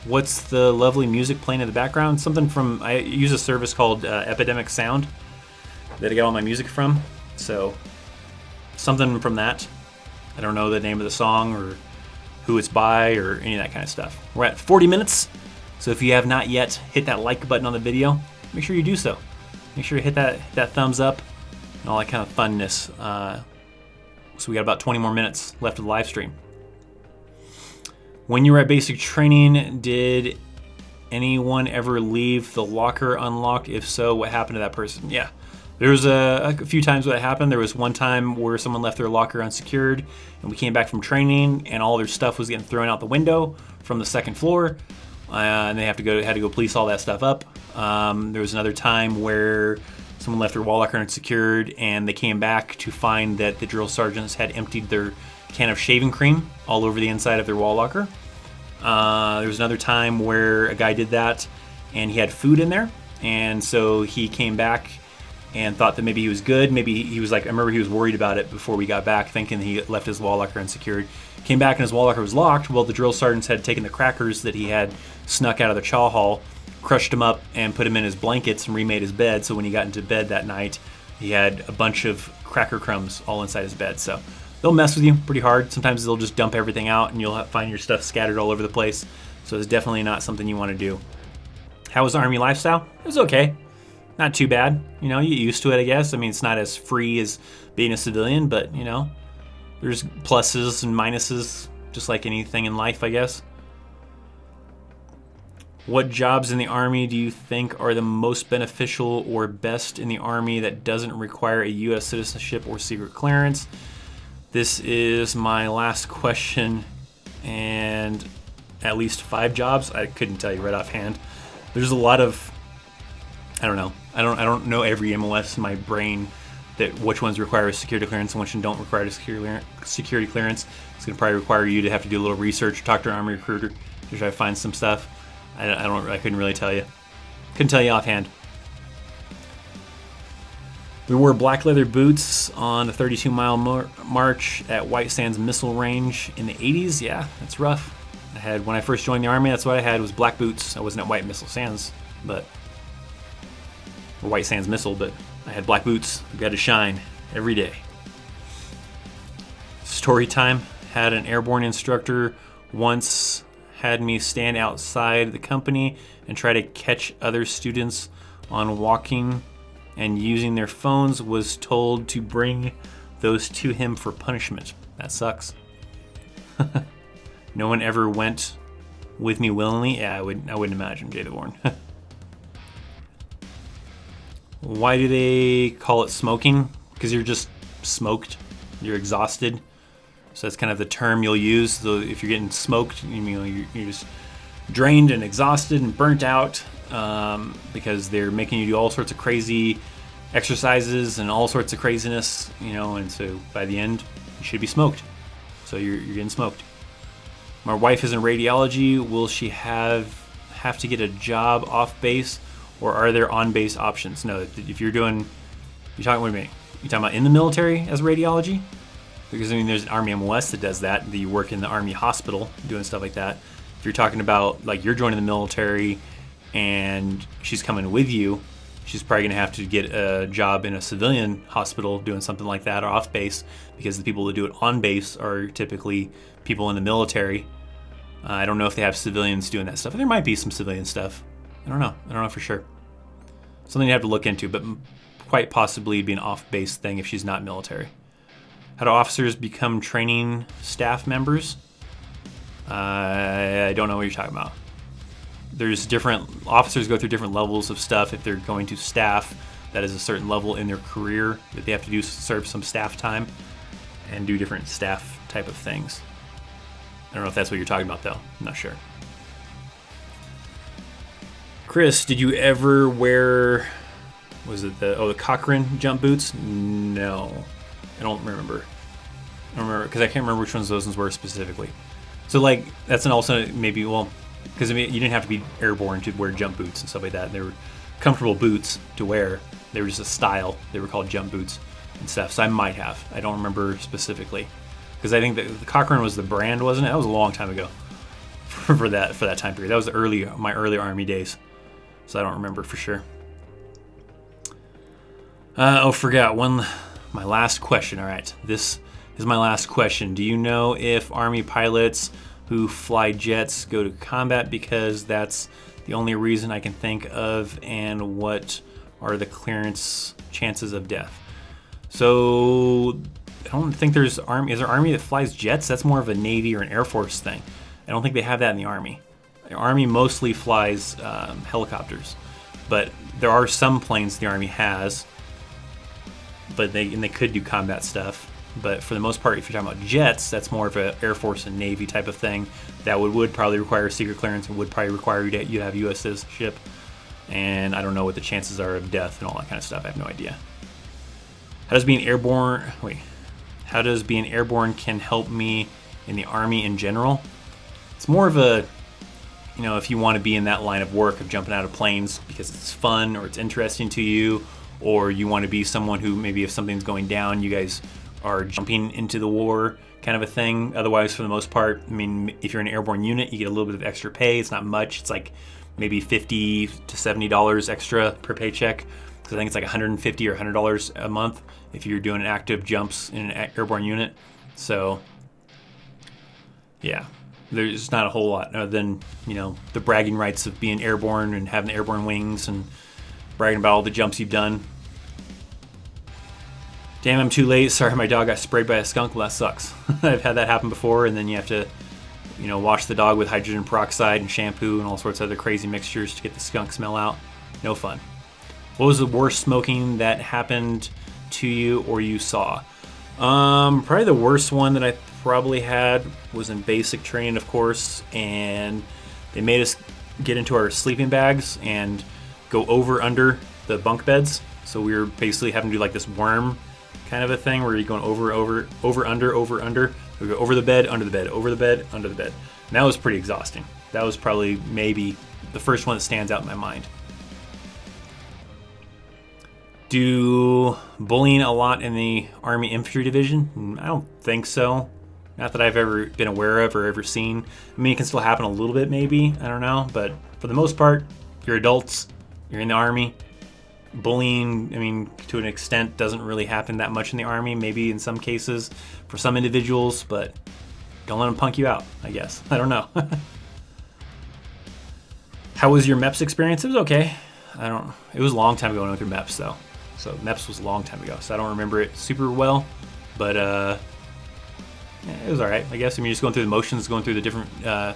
What's the lovely music playing in the background? Something from, I use a service called Epidemic Sound that I get all my music from. So something from that. I don't know the name of the song or who it's by or any of that kind of stuff. We're at 40 minutes. So if you have not yet hit that like button on the video, make sure you do so. Make sure you hit that thumbs up and all that kind of funness. So we got about 20 more minutes left of the live stream. When you were at basic training, did anyone ever leave the locker unlocked? If so, what happened to that person? Yeah, there was a few times where that happened. There was one time where someone left their locker unsecured, and we came back from training, and all their stuff was getting thrown out the window from the second floor. and they had to go police all that stuff up. There was another time where someone left their wall locker unsecured, and they came back to find that the drill sergeants had emptied their can of shaving cream all over the inside of their wall locker. There was another time where a guy did that, and he had food in there, and so he came back and thought that maybe he was good. Maybe he was like, I remember he was worried about it before we got back, thinking he left his wall locker unsecured. Came back and his wall locker was locked. Well, the drill sergeants had taken the crackers that he had snuck out of the chow hall, crushed them up, and put them in his blankets and remade his bed. So when he got into bed that night, he had a bunch of cracker crumbs all inside his bed. So they'll mess with you pretty hard. Sometimes they'll just dump everything out, and you'll find your stuff scattered all over the place. So it's definitely not something you want to do. How was the Army lifestyle? It was okay. Not too bad. You know, you get used to it, I guess. I mean, it's not as free as being a civilian, but, you know, there's pluses and minuses, just like anything in life, I guess. What jobs in the Army do you think are the most beneficial or best in the Army that doesn't require a U.S. citizenship or secret clearance? This is my last question, and at least 5 jobs. I couldn't tell you right offhand. There's a lot of, I don't know. I don't know every MOS in my brain that which ones require a security clearance and which don't require a security clearance. It's going to probably require you to have to do a little research, talk to an Army recruiter to try to find some stuff. I couldn't really tell you. Couldn't tell you offhand. We wore black leather boots on a 32-mile march at White Sands Missile Range in the 80s. Yeah, that's rough. When I first joined the Army, that's what I had was black boots. I wasn't at White Sands Missile, but I had black boots. We got to shine every day. Story time. Had an airborne instructor once had me stand outside the company and try to catch other students on walking and using their phones. Was told to bring those to him for punishment. That sucks. No one ever went with me willingly. Yeah, I wouldn't imagine, Jay the Born. Why do they call it smoking? Because you're just smoked. You're exhausted. So that's kind of the term you'll use. So if you're getting smoked, you're just drained and exhausted and burnt out because they're making you do all sorts of crazy exercises and all sorts of craziness, and so by the end, you should be smoked. So you're getting smoked. My wife is in radiology. Will she have to get a job off base? Or are there on-base options? No, if you're talking about in the military as radiology? Because, there's an Army MOS that does that. You work in the Army hospital doing stuff like that. If you're talking about, like, you're joining the military and she's coming with you, she's probably going to have to get a job in a civilian hospital doing something like that or off base, because the people that do it on base are typically people in the military. I don't know if they have civilians doing that stuff. There might be some civilian stuff. I don't know for sure. Something you have to look into, but quite possibly be an off-base thing if she's not military. How do officers become training staff members? I don't know what you're talking about. There's officers go through different levels of stuff. If they're going to staff, that is a certain level in their career that they have to serve some staff time and do different staff type of things. I don't know if that's what you're talking about, though. I'm not sure. Chris, did you ever wear, the Cochrane jump boots? No, I don't remember. Because I can't remember which ones those ones were specifically. So that's also maybe, because you didn't have to be airborne to wear jump boots and stuff like that. They were comfortable boots to wear. They were just a style. They were called jump boots and stuff. So I might have. I don't remember specifically. Because I think that the Cochrane was the brand, wasn't it? That was a long time ago for that time period. That was my early Army days. So I don't remember for sure. Forgot my last question. All right, this is my last question. Do you know if Army pilots who fly jets go to combat? Because that's the only reason I can think of. And what are the clearance chances of death? So I don't think there's Army. Is there Army that flies jets? That's more of a Navy or an Air Force thing. I don't think they have that in the Army. The Army mostly flies helicopters, but there are some planes the Army has, but they could do combat stuff. But for the most part, if you're talking about jets, that's more of an Air Force and Navy type of thing. That would probably require secret clearance and would probably require you to have U.S. citizenship. And I don't know what the chances are of death and all that kind of stuff. I have no idea. How does being airborne can help me in the Army in general? It's more of a, if you want to be in that line of work of jumping out of planes because it's fun or it's interesting to you, or you want to be someone who maybe if something's going down, you guys are jumping into the war kind of a thing. Otherwise, for the most part, if you're an airborne unit, you get a little bit of extra pay. It's not much. It's like maybe $50 to $70 extra per paycheck. So I think it's like $150 or $100 a month if you're doing active jumps in an airborne unit. So yeah, there's not a whole lot other than, the bragging rights of being airborne and having the airborne wings and bragging about all the jumps you've done. Damn, I'm too late. Sorry, my dog got sprayed by a skunk. Well, that sucks. I've had that happen before, and then you have to, wash the dog with hydrogen peroxide and shampoo and all sorts of other crazy mixtures to get the skunk smell out. No fun. What was the worst smoking that happened to you or you saw? Probably the worst one that I probably had was in basic training, of course, and they made us get into our sleeping bags and go under the bunk beds. So we were basically having to do like this worm kind of a thing where you're going over, under. We go over the bed, under the bed, over the bed, under the bed. And that was pretty exhausting. That was probably maybe the first one that stands out in my mind. Do bullying a lot in the Army Infantry Division? I don't think so. Not that I've ever been aware of or ever seen. It can still happen a little bit maybe. I don't know. But for the most part, you're adults. You're in the Army. Bullying, to an extent, doesn't really happen that much in the Army. Maybe in some cases for some individuals, but don't let them punk you out, I guess. I don't know. How was your MEPS experience? It was okay. It was a long time ago when I went through MEPS, though. So MEPS was a long time ago, so I don't remember it super well. But it was all right, I guess. Just going through the motions, going through the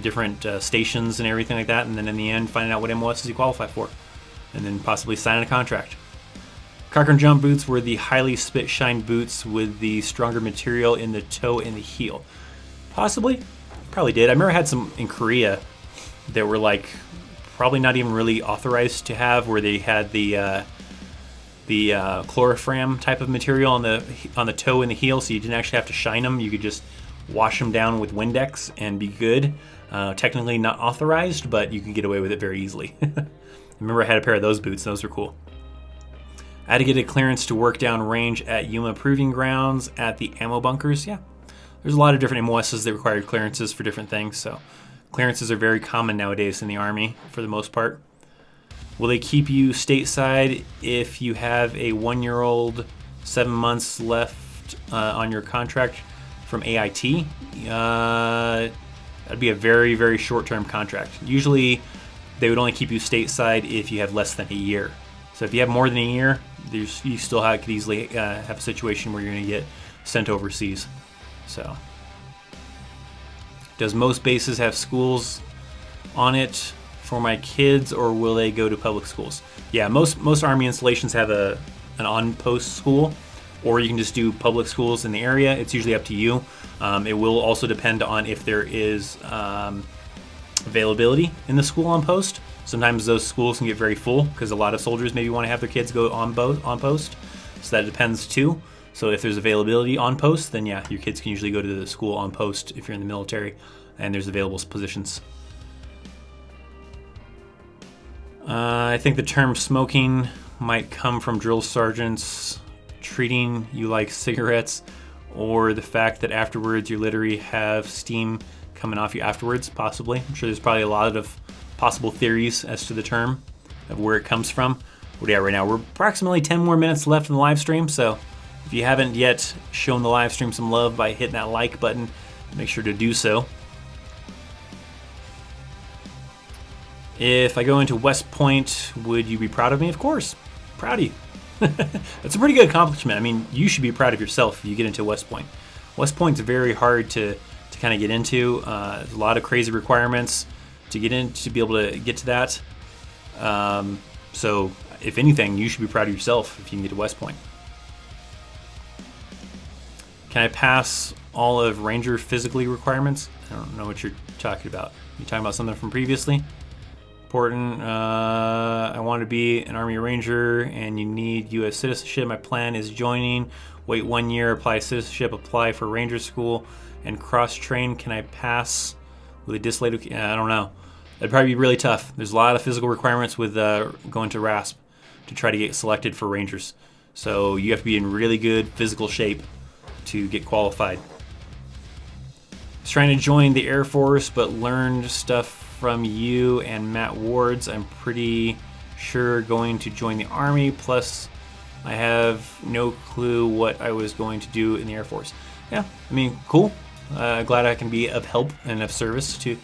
different stations and everything like that, and then in the end, finding out what MOSs you qualify for, and then possibly signing a contract. Cochran jump boots were the highly spit-shined boots with the stronger material in the toe and the heel. Possibly. Probably did. I remember I had some in Korea that were like probably not even really authorized to have, where they had the chloroform type of material on the toe and the heel, so you didn't actually have to shine them. You could just wash them down with Windex and be good. Technically not authorized, but you can get away with it very easily. I remember I had a pair of those boots. Those were cool. I had to get a clearance to work down range at Yuma Proving Grounds at the ammo bunkers. Yeah, there's a lot of different MOSs that required clearances for different things. So clearances are very common nowadays in the Army for the most part. Will they keep you stateside if you have a 1-year-old, 7 months left on your contract from AIT? That'd be a very, very short-term contract. Usually they would only keep you stateside if you have less than a year. So if you have more than a year, you still could easily have a situation where you're going to get sent overseas. So, does most bases have schools on it for my kids, or will they go to public schools? Yeah, most Army installations have an on-post school, or you can just do public schools in the area. It's usually up to you. It will also depend on if there is availability in the school on post. Sometimes those schools can get very full because a lot of soldiers maybe want to have their kids go on post. So that depends too. So if there's availability on post, then yeah, your kids can usually go to the school on post if you're in the military and there's available positions. I think the term smoking might come from drill sergeants treating you like cigarettes, or the fact that afterwards you literally have steam coming off you afterwards, possibly. I'm sure there's probably a lot of possible theories as to the term of where it comes from. What are we at right now? We're approximately 10 more minutes left in the live stream, so if you haven't yet shown the live stream some love by hitting that like button, make sure to do so. If I go into West Point, would you be proud of me? Of course. Proud of you. That's a pretty good accomplishment. You should be proud of yourself if you get into West Point. West Point's very hard to kind of get into. There's a lot of crazy requirements to get in, to be able to get to that. So if anything, you should be proud of yourself if you can get to West Point. Can I pass all of Ranger physically requirements? I don't know what you're talking about. You talking about something from previously? Important. I want to be an Army Ranger, and you need U.S. citizenship. My plan is joining. Wait 1 year, apply citizenship, apply for Ranger school, and cross-train. Can I pass with a dislocated? I don't know. That'd probably be really tough. There's a lot of physical requirements with going to RASP to try to get selected for Rangers. So you have to be in really good physical shape to get qualified. I was trying to join the Air Force, but learned stuff from you and Matt Ward's. I'm pretty sure going to join the Army. Plus, I have no clue what I was going to do in the Air Force. Yeah, I mean, cool. Glad I can be of help and of service to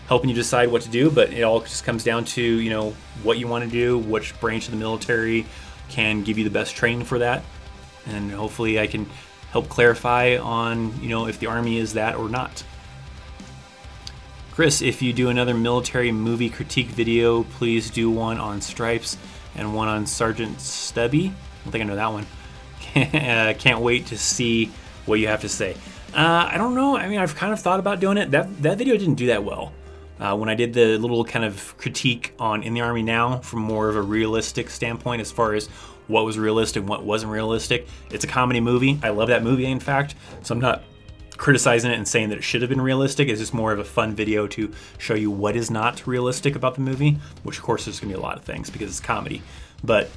helping you decide what to do, but it all just comes down to, you know, what you want to do, which branch of the military can give you the best training for that, and hopefully I can help clarify on, you know, if the Army is that or not. Chris, if you do another military movie critique video, please do one on Stripes and one on Sergeant Stubby. I don't think I know that one. Can't wait to see what you have to say. I don't know. I mean, I've kind of thought about doing it. That video didn't do that well. When I did the little kind of critique on In the Army Now from more of a realistic standpoint as far as what was realistic and what wasn't realistic. It's a comedy movie. I love that movie, in fact. So I'm not criticizing it and saying that it should have been realistic. It's just more of a fun video to show you what is not realistic about the movie, which of course there's going to be a lot of things because it's comedy, but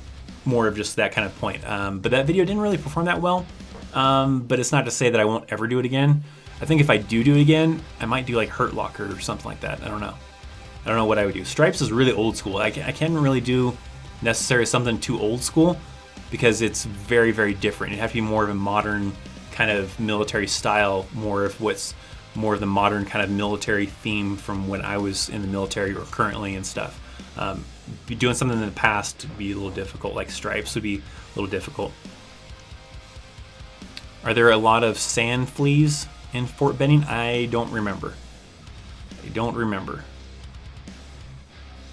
more of just that kind of point. But that video didn't really perform that well, but it's not to say that I won't ever do it again. I think if I do it again, I might do like Hurt Locker or something like that. I don't know what I would do. Stripes is really old school. I can't really do necessarily something too old school because it's very, very different. It'd have to be more of a modern kind of military style, more of the modern kind of military theme from when I was in the military or currently and stuff. Be doing something in the past would be a little difficult, like Stripes would be a little difficult. Are there a lot of sand fleas in Fort Benning? I don't remember.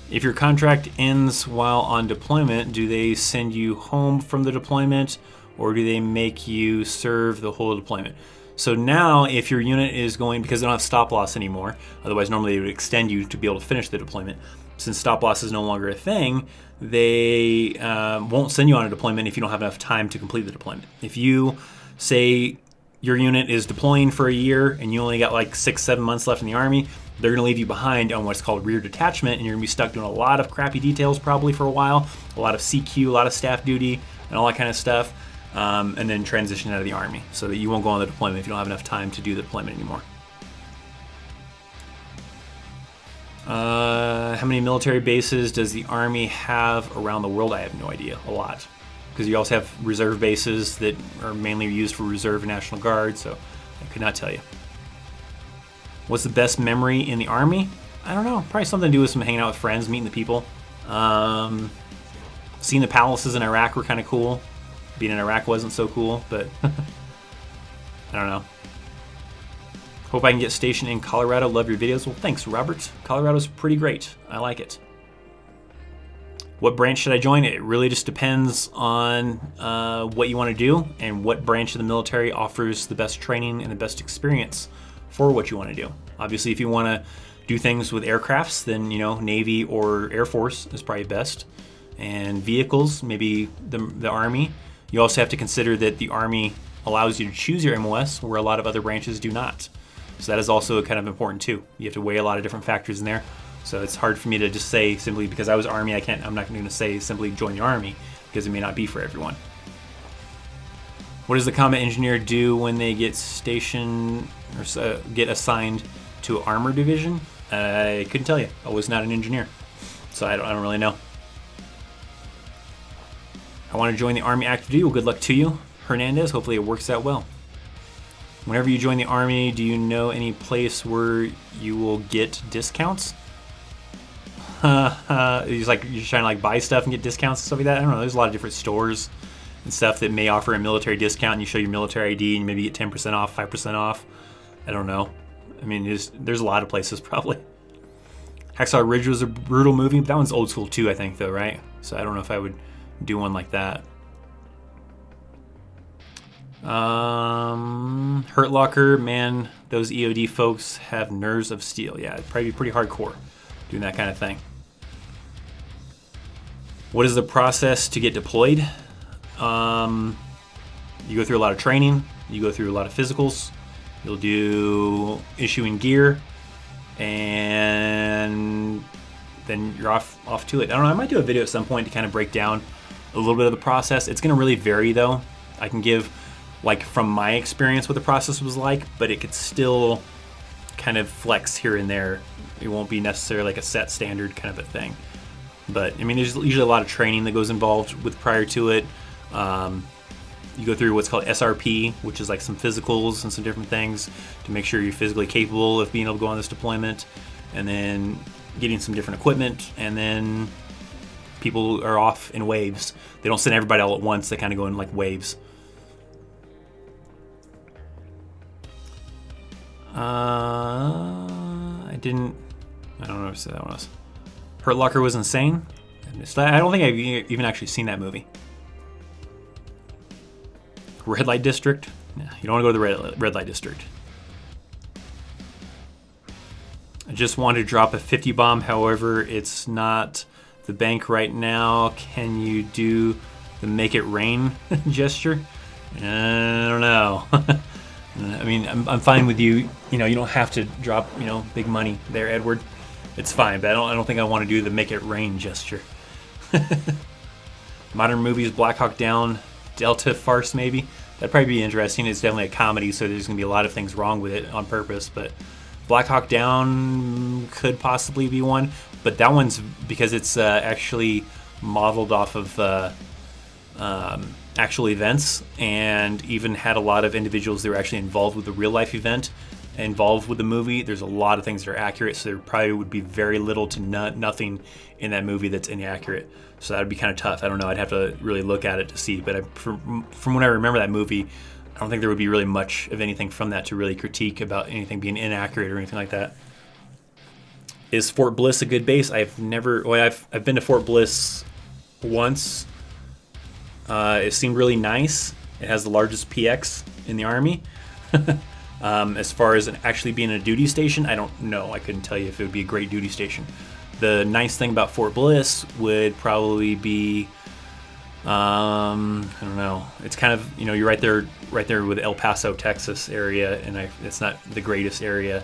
If your contract ends while on deployment, do they send you home from the deployment or do they make you serve the whole deployment? So now if your unit is going, because they don't have stop loss anymore, otherwise normally they would extend you to be able to finish the deployment. Since stop loss is no longer a thing, they won't send you on a deployment if you don't have enough time to complete the deployment. If you say your unit is deploying for a year and you only got like 6-7 months left in the Army, they're going to leave you behind on what's called rear detachment, and you're going to be stuck doing a lot of crappy details probably for a while, a lot of CQ, a lot of staff duty, and all that kind of stuff, and then transition out of the Army so that you won't go on the deployment if you don't have enough time to do the deployment anymore. How many military bases does the Army have around the world? I have no idea. A lot. Because you also have reserve bases that are mainly used for Reserve and National Guard, so I could not tell you. What's the best memory in the Army? I don't know. Probably something to do with some hanging out with friends, meeting the people. Seeing the palaces in Iraq were kind of cool. Being in Iraq wasn't so cool, but I don't know. Hope I can get stationed in Colorado. Love your videos. Well, thanks, Robert. Colorado's pretty great. I like it. What branch should I join? It really just depends on what you want to do and what branch of the military offers the best training and the best experience for what you want to do. Obviously, if you want to do things with aircrafts, then, you know, Navy or Air Force is probably best. And vehicles, maybe the Army. You also have to consider that the Army allows you to choose your MOS, where a lot of other branches do not. So that is also kind of important too. You have to weigh a lot of different factors in there. So it's hard for me to just say simply because I was Army, I'm not going to say simply join the Army, because it may not be for everyone. What does the combat engineer do when they get stationed or get assigned to armor division? I couldn't tell you. I was not an engineer, so I don't really know. I want to join the Army active duty. Well, good luck to you, Hernandez. Hopefully it works out well. Whenever you join the Army, do you know any place where you will get discounts? It's like you're trying to like buy stuff and get discounts and stuff like that. I don't know. There's a lot of different stores and stuff that may offer a military discount, and you show your military ID and you maybe get 10% off, 5% off. I don't know. I mean, there's a lot of places probably. Hacksaw Ridge was a brutal movie. That one's old school too, I think, though, right? So I don't know if I would do one like that. Hurt Locker, man, those EOD folks have nerves of steel. Yeah, it'd probably be pretty hardcore doing that kind of thing. What is the process to get deployed? You go through a lot of training. You go through a lot of physicals. You'll do issuing gear, and then you're off to it. I don't know. I might do a video at some point to kind of break down a little bit of the process. It's going to really vary, though. I can give, like, from my experience what the process was like, but it could still kind of flex here and there. It won't be necessarily like a set standard kind of a thing. But I mean, there's usually a lot of training that goes involved with prior to it. You go through what's called SRP, which is like some physicals and some different things to make sure you're physically capable of being able to go on this deployment, and then getting some different equipment, and then people are off in waves. They don't send everybody all at once. They kind of go in like waves. I don't know what that one was. Hurt Locker was insane. I don't think I've even actually seen that movie. Red Light District? Yeah, you don't want to go to the Red Light District. I just wanted to drop a 50 bomb, however, it's not the bank right now. Can you do the make it rain gesture? I don't know. I mean, I'm fine with you. You know, you don't have to drop, big money there, Edward. It's fine, but I don't think I want to do the make it rain gesture. Modern movies, Black Hawk Down, Delta farce maybe. That'd probably be interesting. It's definitely a comedy, so there's going to be a lot of things wrong with it on purpose. But Black Hawk Down could possibly be one. But that one's because it's actually modeled off of actual events, and even had a lot of individuals that were actually involved with the real life event, involved with the movie. There's a lot of things that are accurate, so there probably would be very little to nothing in that movie that's inaccurate. So that would be kind of tough. I don't know. I'd have to really look at it to see. But from when I remember that movie, I don't think there would be really much of anything from that to really critique about anything being inaccurate or anything like that. Is Fort Bliss a good base? I've been to Fort Bliss once. It seemed really nice. It has the largest PX in the Army. As far as actually being a duty station, I don't know. I couldn't tell you if it would be a great duty station. The nice thing about Fort Bliss would probably be, I don't know. It's kind of, you're right there with El Paso, Texas area, and it's not the greatest area.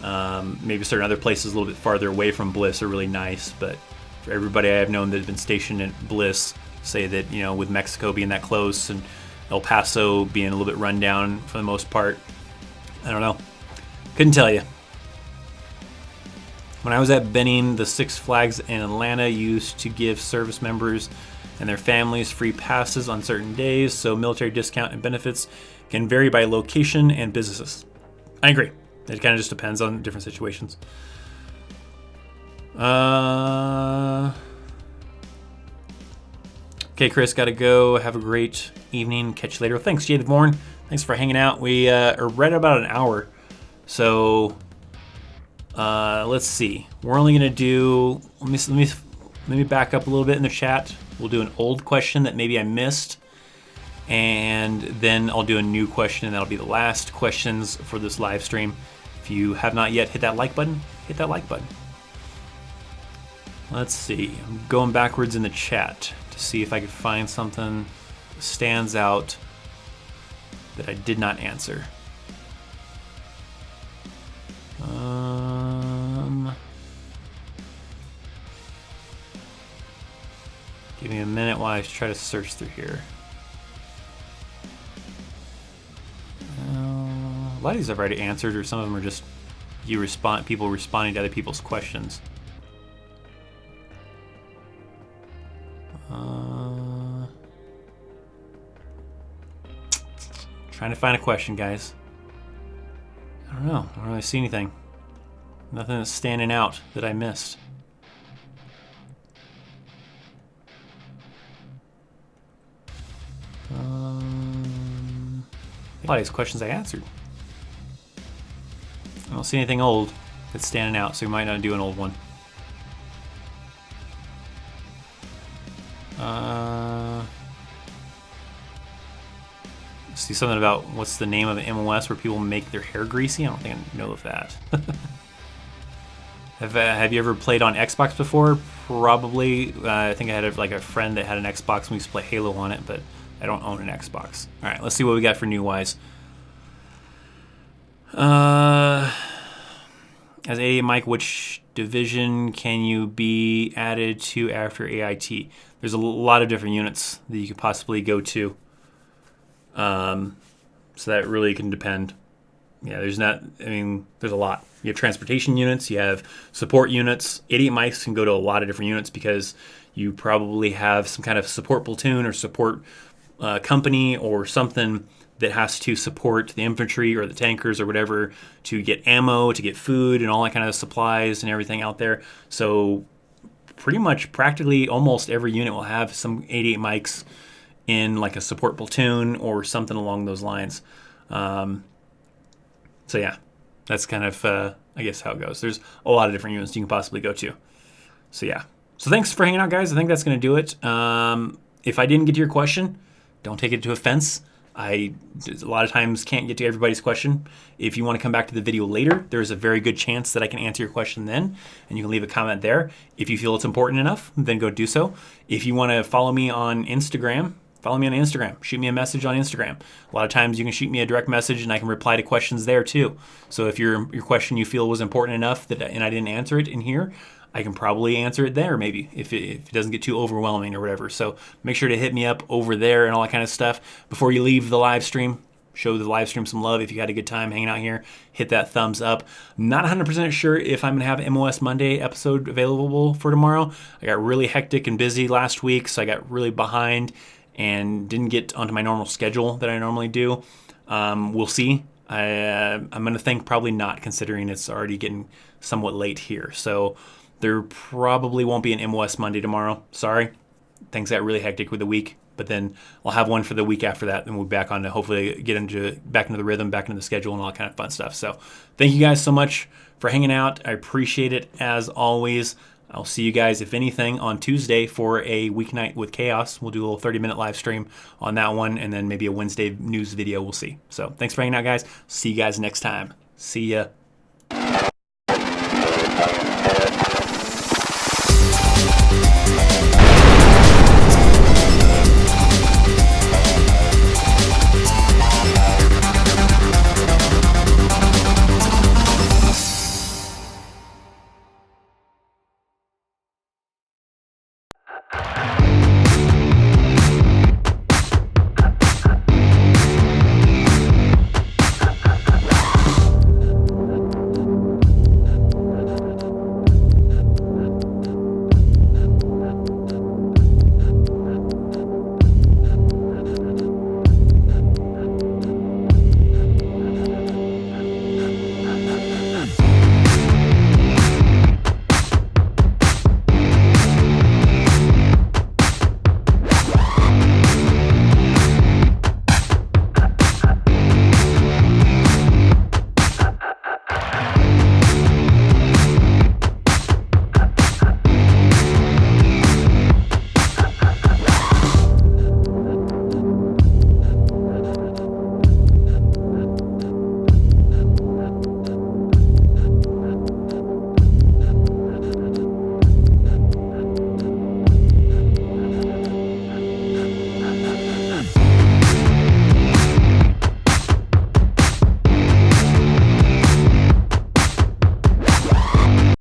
Maybe certain other places a little bit farther away from Bliss are really nice, but for everybody I have known that has been stationed at Bliss, say that, with Mexico being that close and El Paso being a little bit run down for the most part, I don't know. Couldn't tell you. When I was at Benning, the Six Flags in Atlanta used to give service members and their families free passes on certain days, so military discount and benefits can vary by location and businesses. I agree. It kind of just depends on different situations. Okay, Chris, gotta go. Have a great evening. Catch you later. Thanks, Jade Vorn. Thanks for hanging out. We are right about an hour, so let's see. We're only gonna do. Let me back up a little bit in the chat. We'll do an old question that maybe I missed, and then I'll do a new question, and that'll be the last questions for this live stream. If you have not yet hit that like button, hit that like button. Let's see. I'm going backwards in the chat to see if I could find something that stands out that I did not answer. Give me a minute while I try to search through here. A lot of these I've already answered, or some of them are just people responding to other people's questions. Trying to find a question, guys. I don't know. I don't really see anything. Nothing that's standing out that I missed. A lot of these questions I answered. I don't see anything old that's standing out, so we might not do an old one. See something about what's the name of an MOS where people make their hair greasy? I don't think I know of that. Have you ever played on Xbox before? Probably. I think I had a friend that had an Xbox and we used to play Halo on it, but I don't own an Xbox. All right, let's see what we got for new wise. As a Mike, which division can you be added to after AIT? There's a lot of different units that you could possibly go to. So that really can depend. Yeah, there's a lot. You have transportation units, you have support units. 88 Mikes can go to a lot of different units because you probably have some kind of support platoon or support company or something that has to support the infantry or the tankers or whatever to get ammo, to get food and all that kind of supplies and everything out there. So pretty much practically almost every unit will have some 88 Mikes in like a support platoon or something along those lines. So yeah, that's kind of, I guess, how it goes. There's a lot of different units you can possibly go to. So yeah. So thanks for hanging out, guys. I think that's going to do it. If I didn't get to your question, don't take it to offense. I a lot of times can't get to everybody's question. If you want to come back to the video later, there's a very good chance that I can answer your question then, and you can leave a comment there. If you feel it's important enough, then go do so. If you want to follow me on Instagram, follow me on Instagram. Shoot me a message on Instagram. A lot of times you can shoot me a direct message and I can reply to questions there too. So if your question you feel was important enough and I didn't answer it in here, I can probably answer it there maybe if it doesn't get too overwhelming or whatever. So make sure to hit me up over there and all that kind of stuff. Before you leave the live stream, show the live stream some love. If you had a good time hanging out here, hit that thumbs up. Not 100% sure if I'm going to have MOS Monday episode available for tomorrow. I got really hectic and busy last week, so I got really behind and didn't get onto my normal schedule that I normally do. We'll see. I'm going to think probably not, considering it's already getting somewhat late here. So there probably won't be an MOS Monday tomorrow. Sorry. Things got really hectic with the week. But then I'll have one for the week after that, and we'll be back on to hopefully get back into the rhythm, back into the schedule, and all that kind of fun stuff. So thank you guys so much for hanging out. I appreciate it as always. I'll see you guys, if anything, on Tuesday for a weeknight with Chaos. We'll do a little 30-minute live stream on that one, and then maybe a Wednesday news video. We'll see. So thanks for hanging out, guys. See you guys next time. See ya.